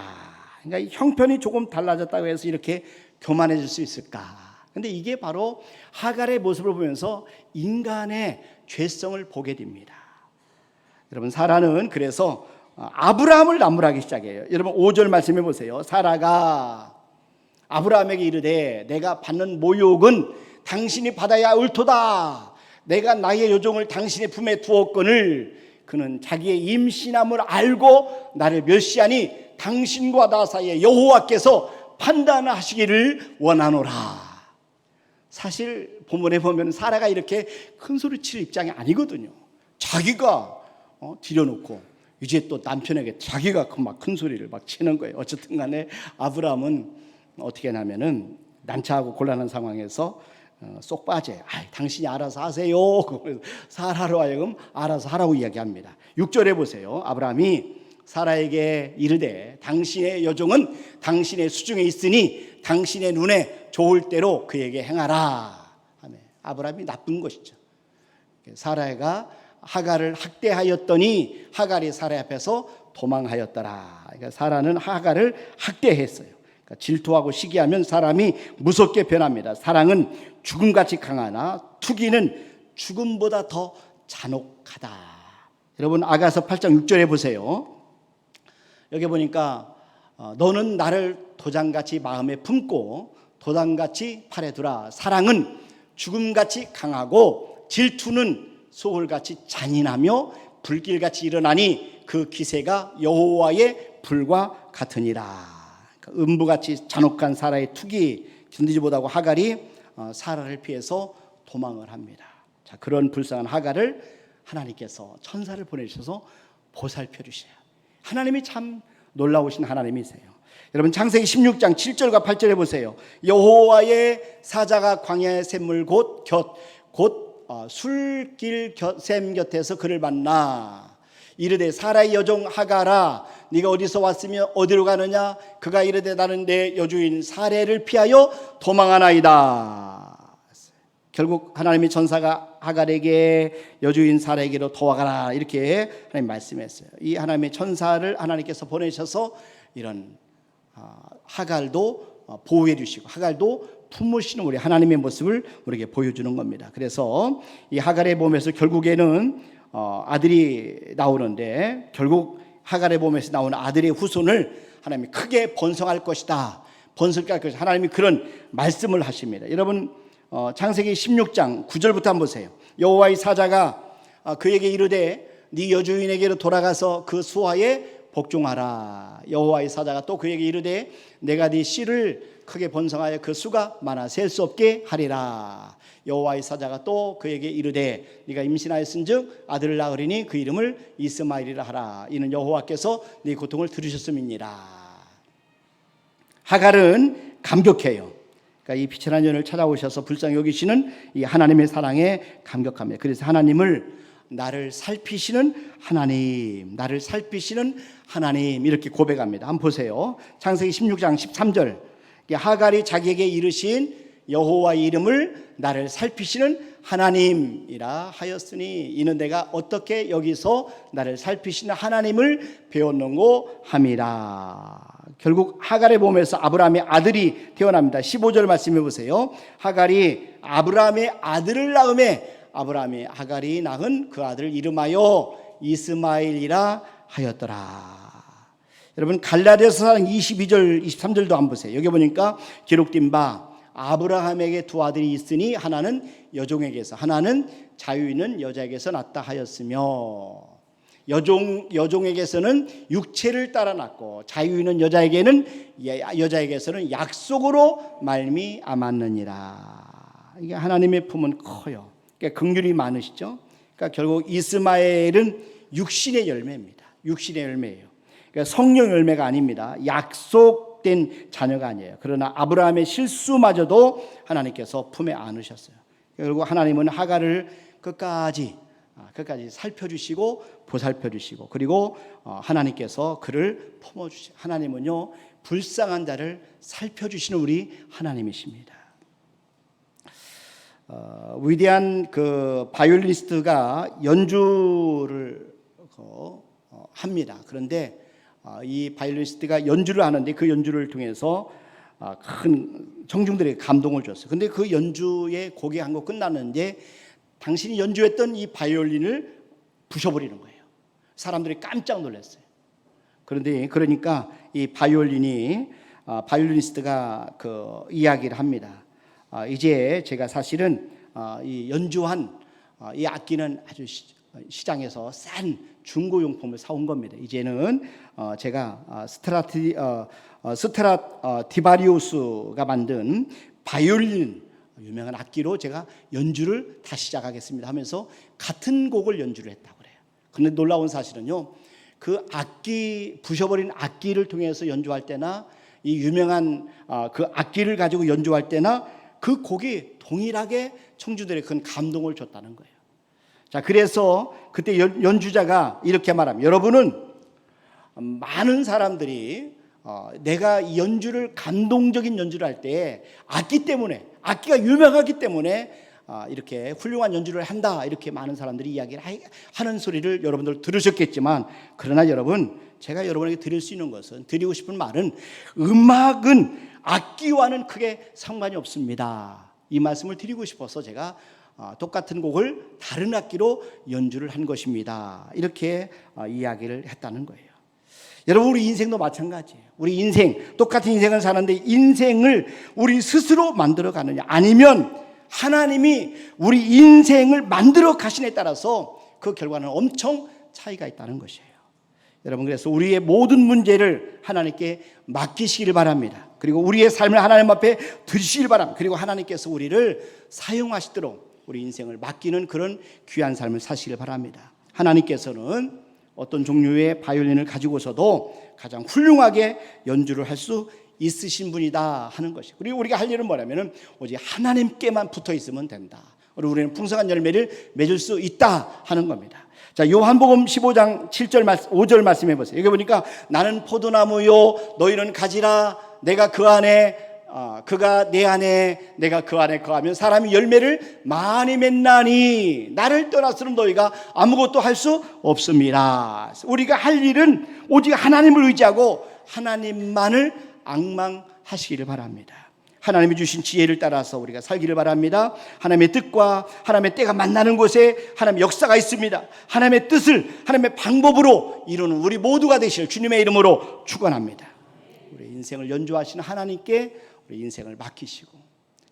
그러니까 형편이 조금 달라졌다고 해서 이렇게 교만해질 수 있을까? 근데 이게 바로 하갈의 모습을 보면서 인간의 죄성을 보게 됩니다. 여러분 사라는 그래서 아브라함을 나무라기 시작해요. 여러분 5절 말씀해 보세요. 사라가 아브라함에게 이르되 내가 받는 모욕은 당신이 받아야 옳도다. 내가 나의 여종을 당신의 품에 두었거늘 그는 자기의 임신함을 알고 나를 멸시하니 당신과 나 사이에 여호와께서 판단하시기를 원하노라. 사실 본문에 보면 사라가 이렇게 큰 소리 칠 입장이 아니거든요. 자기가 들여놓고 이제 또 남편에게 자기가 막 큰 소리를 막 치는 거예요. 어쨌든 간에 아브라함은 어떻게 하냐면은 난처하고 곤란한 상황에서 쏙 빠져요. 당신이 알아서 하세요. 사라로 하여금 알아서 하라고 이야기합니다. 6절에 보세요. 아브라함이 사라에게 이르되 당신의 여종은 당신의 수중에 있으니 당신의 눈에 좋을 대로 그에게 행하라. 아브라함이 나쁜 것이죠. 사라가 하갈을 학대하였더니 하갈이 사라 앞에서 도망하였더라. 그러니까 사라는 하갈을 학대했어요. 그러니까 질투하고 시기하면 사람이 무섭게 변합니다. 사랑은 죽음같이 강하나 투기는 죽음보다 더 잔혹하다. 여러분 아가서 8장 6절에 보세요. 여기 보니까 너는 나를 도장같이 마음에 품고 도장같이 팔에 두라. 사랑은 죽음같이 강하고 질투는 소홀같이 잔인하며 불길같이 일어나니 그 기세가 여호와의 불과 같으니라. 그러니까 음부같이 잔혹한 사라의 투기 견디지 못하고 하갈이 사라를 피해서 도망을 합니다. 자, 그런 불쌍한 하갈을 하나님께서 천사를 보내셔서 보살펴 주셔요. 하나님이 참 놀라우신 하나님이세요. 여러분 창세기 16장 7절과 8절에 보세요. 여호와의 사자가 광야의 샘물 곧 술길 샘 곁에서 그를 만나 이르되 사라의 여종 하갈아 네가 어디서 왔으며 어디로 가느냐. 그가 이르되 나는 내 여주인 사레를 피하여 도망하나이다. 결국 하나님의 천사가 하갈에게 여주인 사라에게로 도와가라 이렇게 하나님 말씀했어요. 이 하나님의 천사를 하나님께서 보내셔서 이런 하갈도 보호해 주시고 하갈도 품으시는 우리 하나님의 모습을 우리에게 보여주는 겁니다. 그래서 이 하갈의 몸에서 결국에는 아들이 나오는데 결국 하갈의 몸에서 나오는 아들의 후손을 하나님이 크게 번성할 것이다. 번성할 것이다. 하나님이 그런 말씀을 하십니다. 여러분 창세기 16장 9절부터 한번 보세요. 여호와의 사자가 그에게 이르되 네 여주인에게로 돌아가서 그 수하에 복종하라. 여호와의 사자가 또 그에게 이르되 내가 네 씨를 크게 번성하여 그 수가 많아 셀 수 없게 하리라. 여호와의 사자가 또 그에게 이르되 네가 임신하였은즉 아들을 낳으리니 그 이름을 이스마엘이라 하라. 이는 여호와께서 네 고통을 들으셨음이니라. 하갈은 감격해요. 그러니까 이 비천한 년을 찾아오셔서 불쌍히 여기시는 이 하나님의 사랑에 감격합니다. 그래서 하나님을 나를 살피시는 하나님, 나를 살피시는 하나님 이렇게 고백합니다. 한번 보세요. 창세기 16장 13절. 하갈이 자기에게 이르신 여호와의 이름을 나를 살피시는 하나님이라 하였으니 이는 내가 어떻게 여기서 나를 살피시는 하나님을 배웠는고 함이라. 결국 하갈의 몸에서 아브라함의 아들이 태어납니다. 15절 말씀해 보세요. 하갈이 아브라함의 아들을 낳음에 아브라함이 하갈이 낳은 그 아들을 이름하여 이스마엘이라 하였더라. 여러분 갈라디아서 22절 23절도 한번 보세요. 여기 보니까 기록된 바 아브라함에게 두 아들이 있으니 하나는 여종에게서 하나는 자유 있는 여자에게서 낳다 하였으며 여종에게서는 육체를 따라 낳고 자유 있는 여자에게서는 약속으로 말미암았느니라. 이게 하나님의 품은 커요. 그러니까 긍휼이 많으시죠. 그러니까 결국 이스마엘은 육신의 열매입니다. 육신의 열매예요. 그러니까 성령 열매가 아닙니다. 약속된 자녀가 아니에요. 그러나 아브라함의 실수마저도 하나님께서 품에 안으셨어요. 결국 하나님은 하갈을 끝까지 살펴주시고 보살펴주시고 그리고 하나님께서 그를 품어주시고 하나님은요 불쌍한 자를 살펴주시는 우리 하나님이십니다. 위대한 그 바이올리니스트가 연주를 합니다. 그런데 이 바이올리니스트가 연주를 하는데 그 연주를 통해서 큰 청중들에게 감동을 줬어요. 근데 그 연주의 곡이 한 곡 끝났는데 당신이 연주했던 이 바이올린을 부셔버리는 거예요. 사람들이 깜짝 놀랐어요. 그러니까 이 바이올리니스트가 그 이야기를 합니다. 이제 제가 사실은 이 연주한 이 악기는 아주 시장에서 싼 중고용품을 사온 겁니다. 이제는 제가 스트라디바리우스가 만든 바이올린, 유명한 악기로 제가 연주를 다시 시작하겠습니다 하면서 같은 곡을 연주를 했다고 그래요. 그런데 놀라운 사실은요, 그 악기, 부셔버린 악기를 통해서 연주할 때나 이 유명한 그 악기를 가지고 연주할 때나 그 곡이 동일하게 청주들의 큰 감동을 줬다는 거예요. 자, 그래서 그때 연주자가 이렇게 말합니다. 여러분은 많은 사람들이 내가 이 연주를, 감동적인 연주를 할 때 악기 때문에, 악기가 유명하기 때문에 이렇게 훌륭한 연주를 한다, 이렇게 많은 사람들이 이야기를 하는 소리를 여러분들 들으셨겠지만, 그러나 여러분, 제가 여러분에게 드릴 수 있는 것은, 드리고 싶은 말은, 음악은 악기와는 크게 상관이 없습니다. 이 말씀을 드리고 싶어서 제가 똑같은 곡을 다른 악기로 연주를 한 것입니다. 이렇게 이야기를 했다는 거예요. 여러분, 우리 인생도 마찬가지예요. 우리 인생, 똑같은 인생을 사는데 인생을 우리 스스로 만들어 가느냐, 아니면 하나님이 우리 인생을 만들어 가시냐에 따라서 그 결과는 엄청 차이가 있다는 것이에요. 여러분, 그래서 우리의 모든 문제를 하나님께 맡기시기를 바랍니다. 그리고 우리의 삶을 하나님 앞에 드리시기를 바랍니다. 그리고 하나님께서 우리를 사용하시도록 우리 인생을 맡기는 그런 귀한 삶을 사시기를 바랍니다. 하나님께서는 어떤 종류의 바이올린을 가지고서도 가장 훌륭하게 연주를 할 수 있으신 분이다 하는 것이. 그리고 우리가 할 일은 뭐냐면은 오직 하나님께만 붙어 있으면 된다. 그리고 우리는 풍성한 열매를 맺을 수 있다 하는 겁니다. 자, 요한복음 15장 7절 5절 말씀해 보세요. 여기 보니까 나는 포도나무요 너희는 가지라, 내가 그 안에 그가 내 안에 내가 그 안에 거하면 사람이 열매를 많이 맺나니 나를 떠나서는 너희가 아무것도 할 수 없습니다. 우리가 할 일은 오직 하나님을 의지하고 하나님만을 앙망하시기를 바랍니다. 하나님이 주신 지혜를 따라서 우리가 살기를 바랍니다. 하나님의 뜻과 하나님의 때가 만나는 곳에 하나님의 역사가 있습니다. 하나님의 뜻을 하나님의 방법으로 이루는 우리 모두가 되실 주님의 이름으로 축원합니다. 우리 인생을 연주하시는 하나님께 우리 인생을 맡기시고,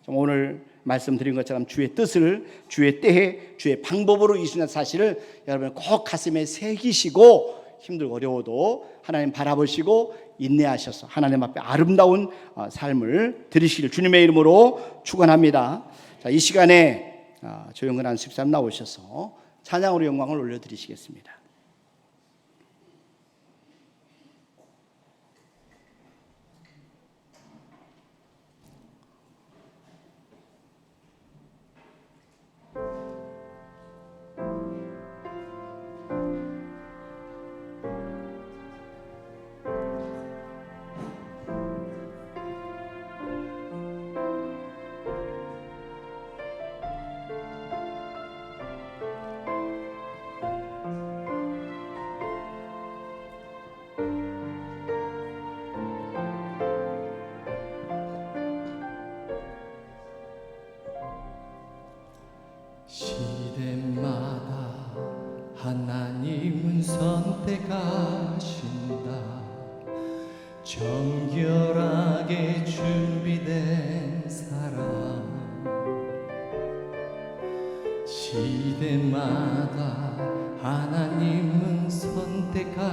오늘 말씀드린 것처럼 주의 뜻을 주의 때에 주의 방법으로 이루는 사실을 여러분 꼭 가슴에 새기시고, 힘들고 어려워도 하나님 바라보시고 인내하셔서 하나님 앞에 아름다운 삶을 드리시길 주님의 이름으로 축원합니다. 자, 이 시간에 조영근 안수집사님 나오셔서 찬양으로 영광을 올려드리시겠습니다. 시대마다 하나님은 선택하신다. 정결하게 준비된 사람. 시대마다 하나님은 선택하신다.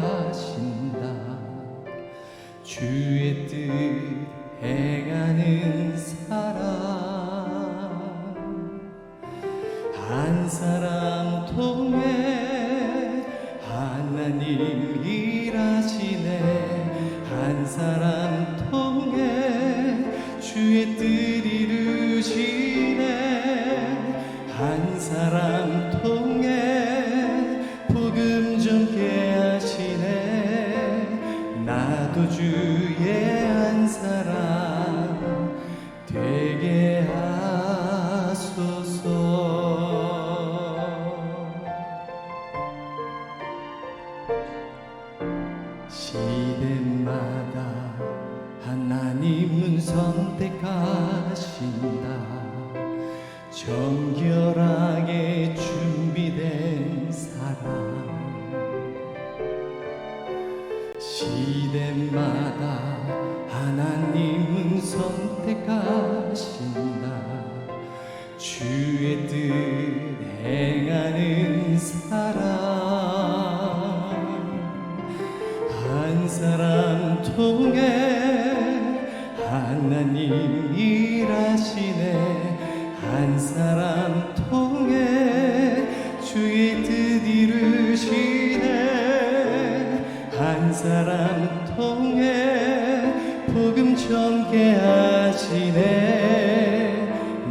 주의 뜻 행하는 사람. 한 사람 통해 하나님 일하시네. 한 사람 통해 주의 뜻 이루시네. 한 사람 통해 복음 전케 하시네. 나도 주의 한 사람 되게 하소서. 시대마다 하나님은 선택하신다. 정결하게 준비된 사람. 시대마다 하나님은 선택하신다. 주의 뜻 행하는 사람 한 사람 통해 하나님 일하시네 한 사람 통해 주의 뜻 이루시네 한 사람 통해 복음 전개하시네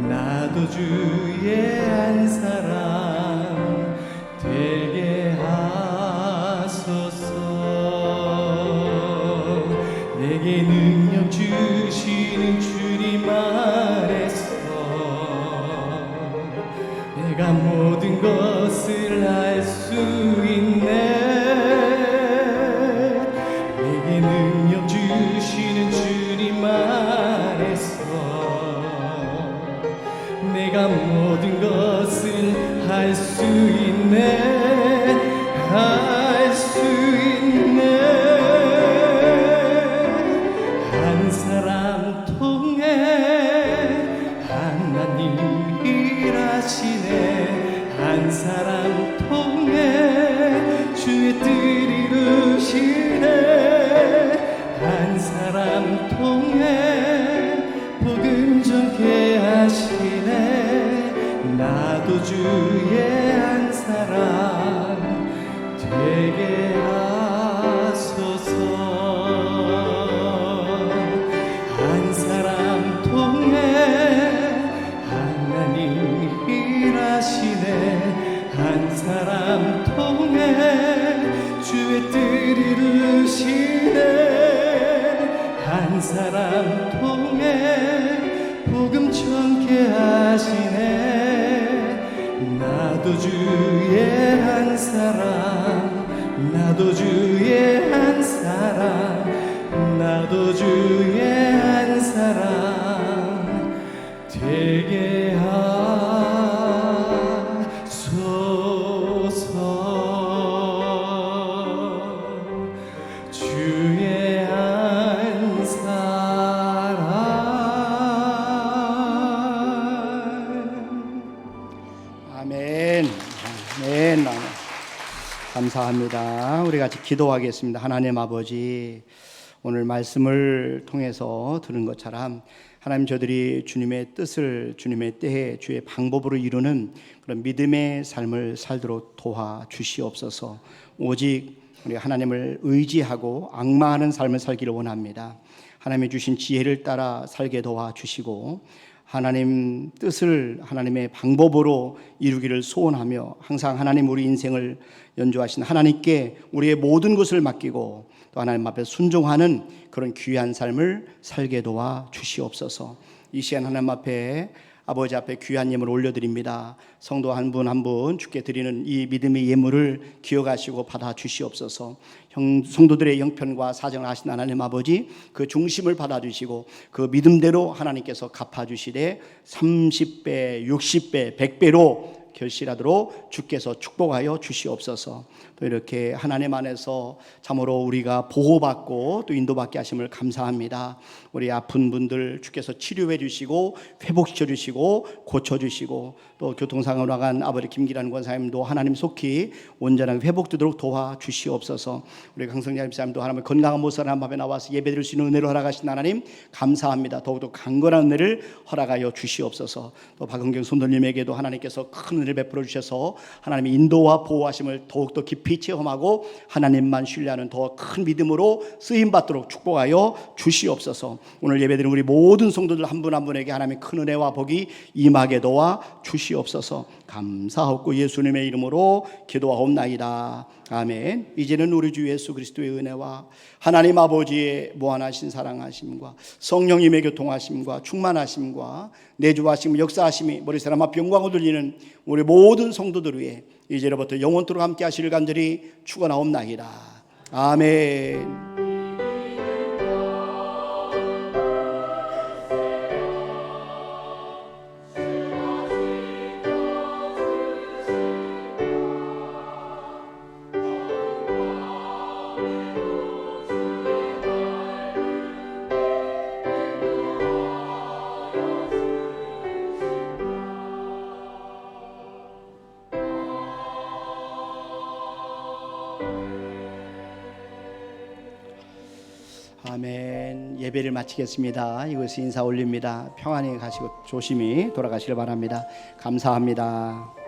나도 주의 한 사람 되게 하소서 내게 능력 주시는 주님 안에서 내가 모든 것을 할 수 있네 내게 능력 주시는 주님 안에서 내가 모든 것을 할 수 있네 할 수 있네 한 사람 통해 하나님 일하시네 한 사람 통해 주의 뜻 이루시네 한 사람 통해 복음 전케 하시네 나도 주의 한 사람 되게 하소서 한 사람 통해 하나님 일하시네 한 사람 통해 주의 뜻 이루시네 한 사람 통해 복음 전케 하시네 나도 주의 한 사람 나도 주의 한 사람 나도 주의 한 사람 되게 하소서 주의 한 사람 아멘. 아멘. 아멘. 감사합니다. 우리 같이 기도하겠습니다. 하나님 아버지, 오늘 말씀을 통해서 들은 것처럼 하나님 저들이 주님의 뜻을 주님의 때에 주의 방법으로 이루는 그런 믿음의 삶을 살도록 도와주시옵소서. 오직 우리 하나님을 의지하고 앙망하는 삶을 살기를 원합니다. 하나님이 주신 지혜를 따라 살게 도와주시고 하나님 뜻을 하나님의 방법으로 이루기를 소원하며 항상 하나님 우리 인생을 연주하신 하나님께 우리의 모든 것을 맡기고 또 하나님 앞에 순종하는 그런 귀한 삶을 살게 도와 주시옵소서. 이 시간 하나님 앞에 아버지 앞에 귀한 예물 올려드립니다. 성도 한 분 한 분 주께 드리는 이 믿음의 예물을 기억하시고 받아 주시옵소서. 성도들의 형편과 사정을 아신 하나님 아버지 그 중심을 받아 주시고 그 믿음대로 하나님께서 갚아 주시되 30배, 60배, 100배로 결실하도록 주께서 축복하여 주시옵소서. 또 이렇게 하나님 안에서 참으로 우리가 보호받고 또 인도받게 하심을 감사합니다. 우리 아픈 분들 주께서 치료해 주시고 회복시켜 주시고 고쳐 주시고 또 교통사고로 나간 아버지 김기란 권사님도 하나님 속히 온전하게 회복되도록 도와 주시옵소서. 우리 강성자 집사님도 하나님의 건강한 모습을 하나님 앞에 나와서 예배드릴 수 있는 은혜를 허락하신 하나님 감사합니다. 더욱더 강건한 은혜를 허락하여 주시옵소서. 또 박은경 손도님에게도 하나님께서 큰 은혜를 베풀어 주셔서 하나님의 인도와 보호하심을 더욱더 깊이 체험하고 하나님만 신뢰하는 더 큰 믿음으로 쓰임받도록 축복하여 주시옵소서. 오늘 예배드린 우리 모든 성도들 한 분 한 분에게 하나님의 큰 은혜와 복이 임하게 도와 주시옵소서. 감사하고 예수님의 이름으로 기도하옵나이다. 아멘. 이제는 우리 주 예수 그리스도의 은혜와 하나님 아버지의 무한하신 사랑하심과 성령님의 교통하심과 충만하심과 내주하심 역사하심이 머리 사람 앞 영광을 돌리는 우리 모든 성도들 위해 이제로부터 영원토록 함께 하시길 간절히 축원하옵나이다. 아멘. 아멘. 예배를 마치겠습니다. 이것이 인사 올립니다. 평안히 가시고 조심히 돌아가시길 바랍니다. 감사합니다.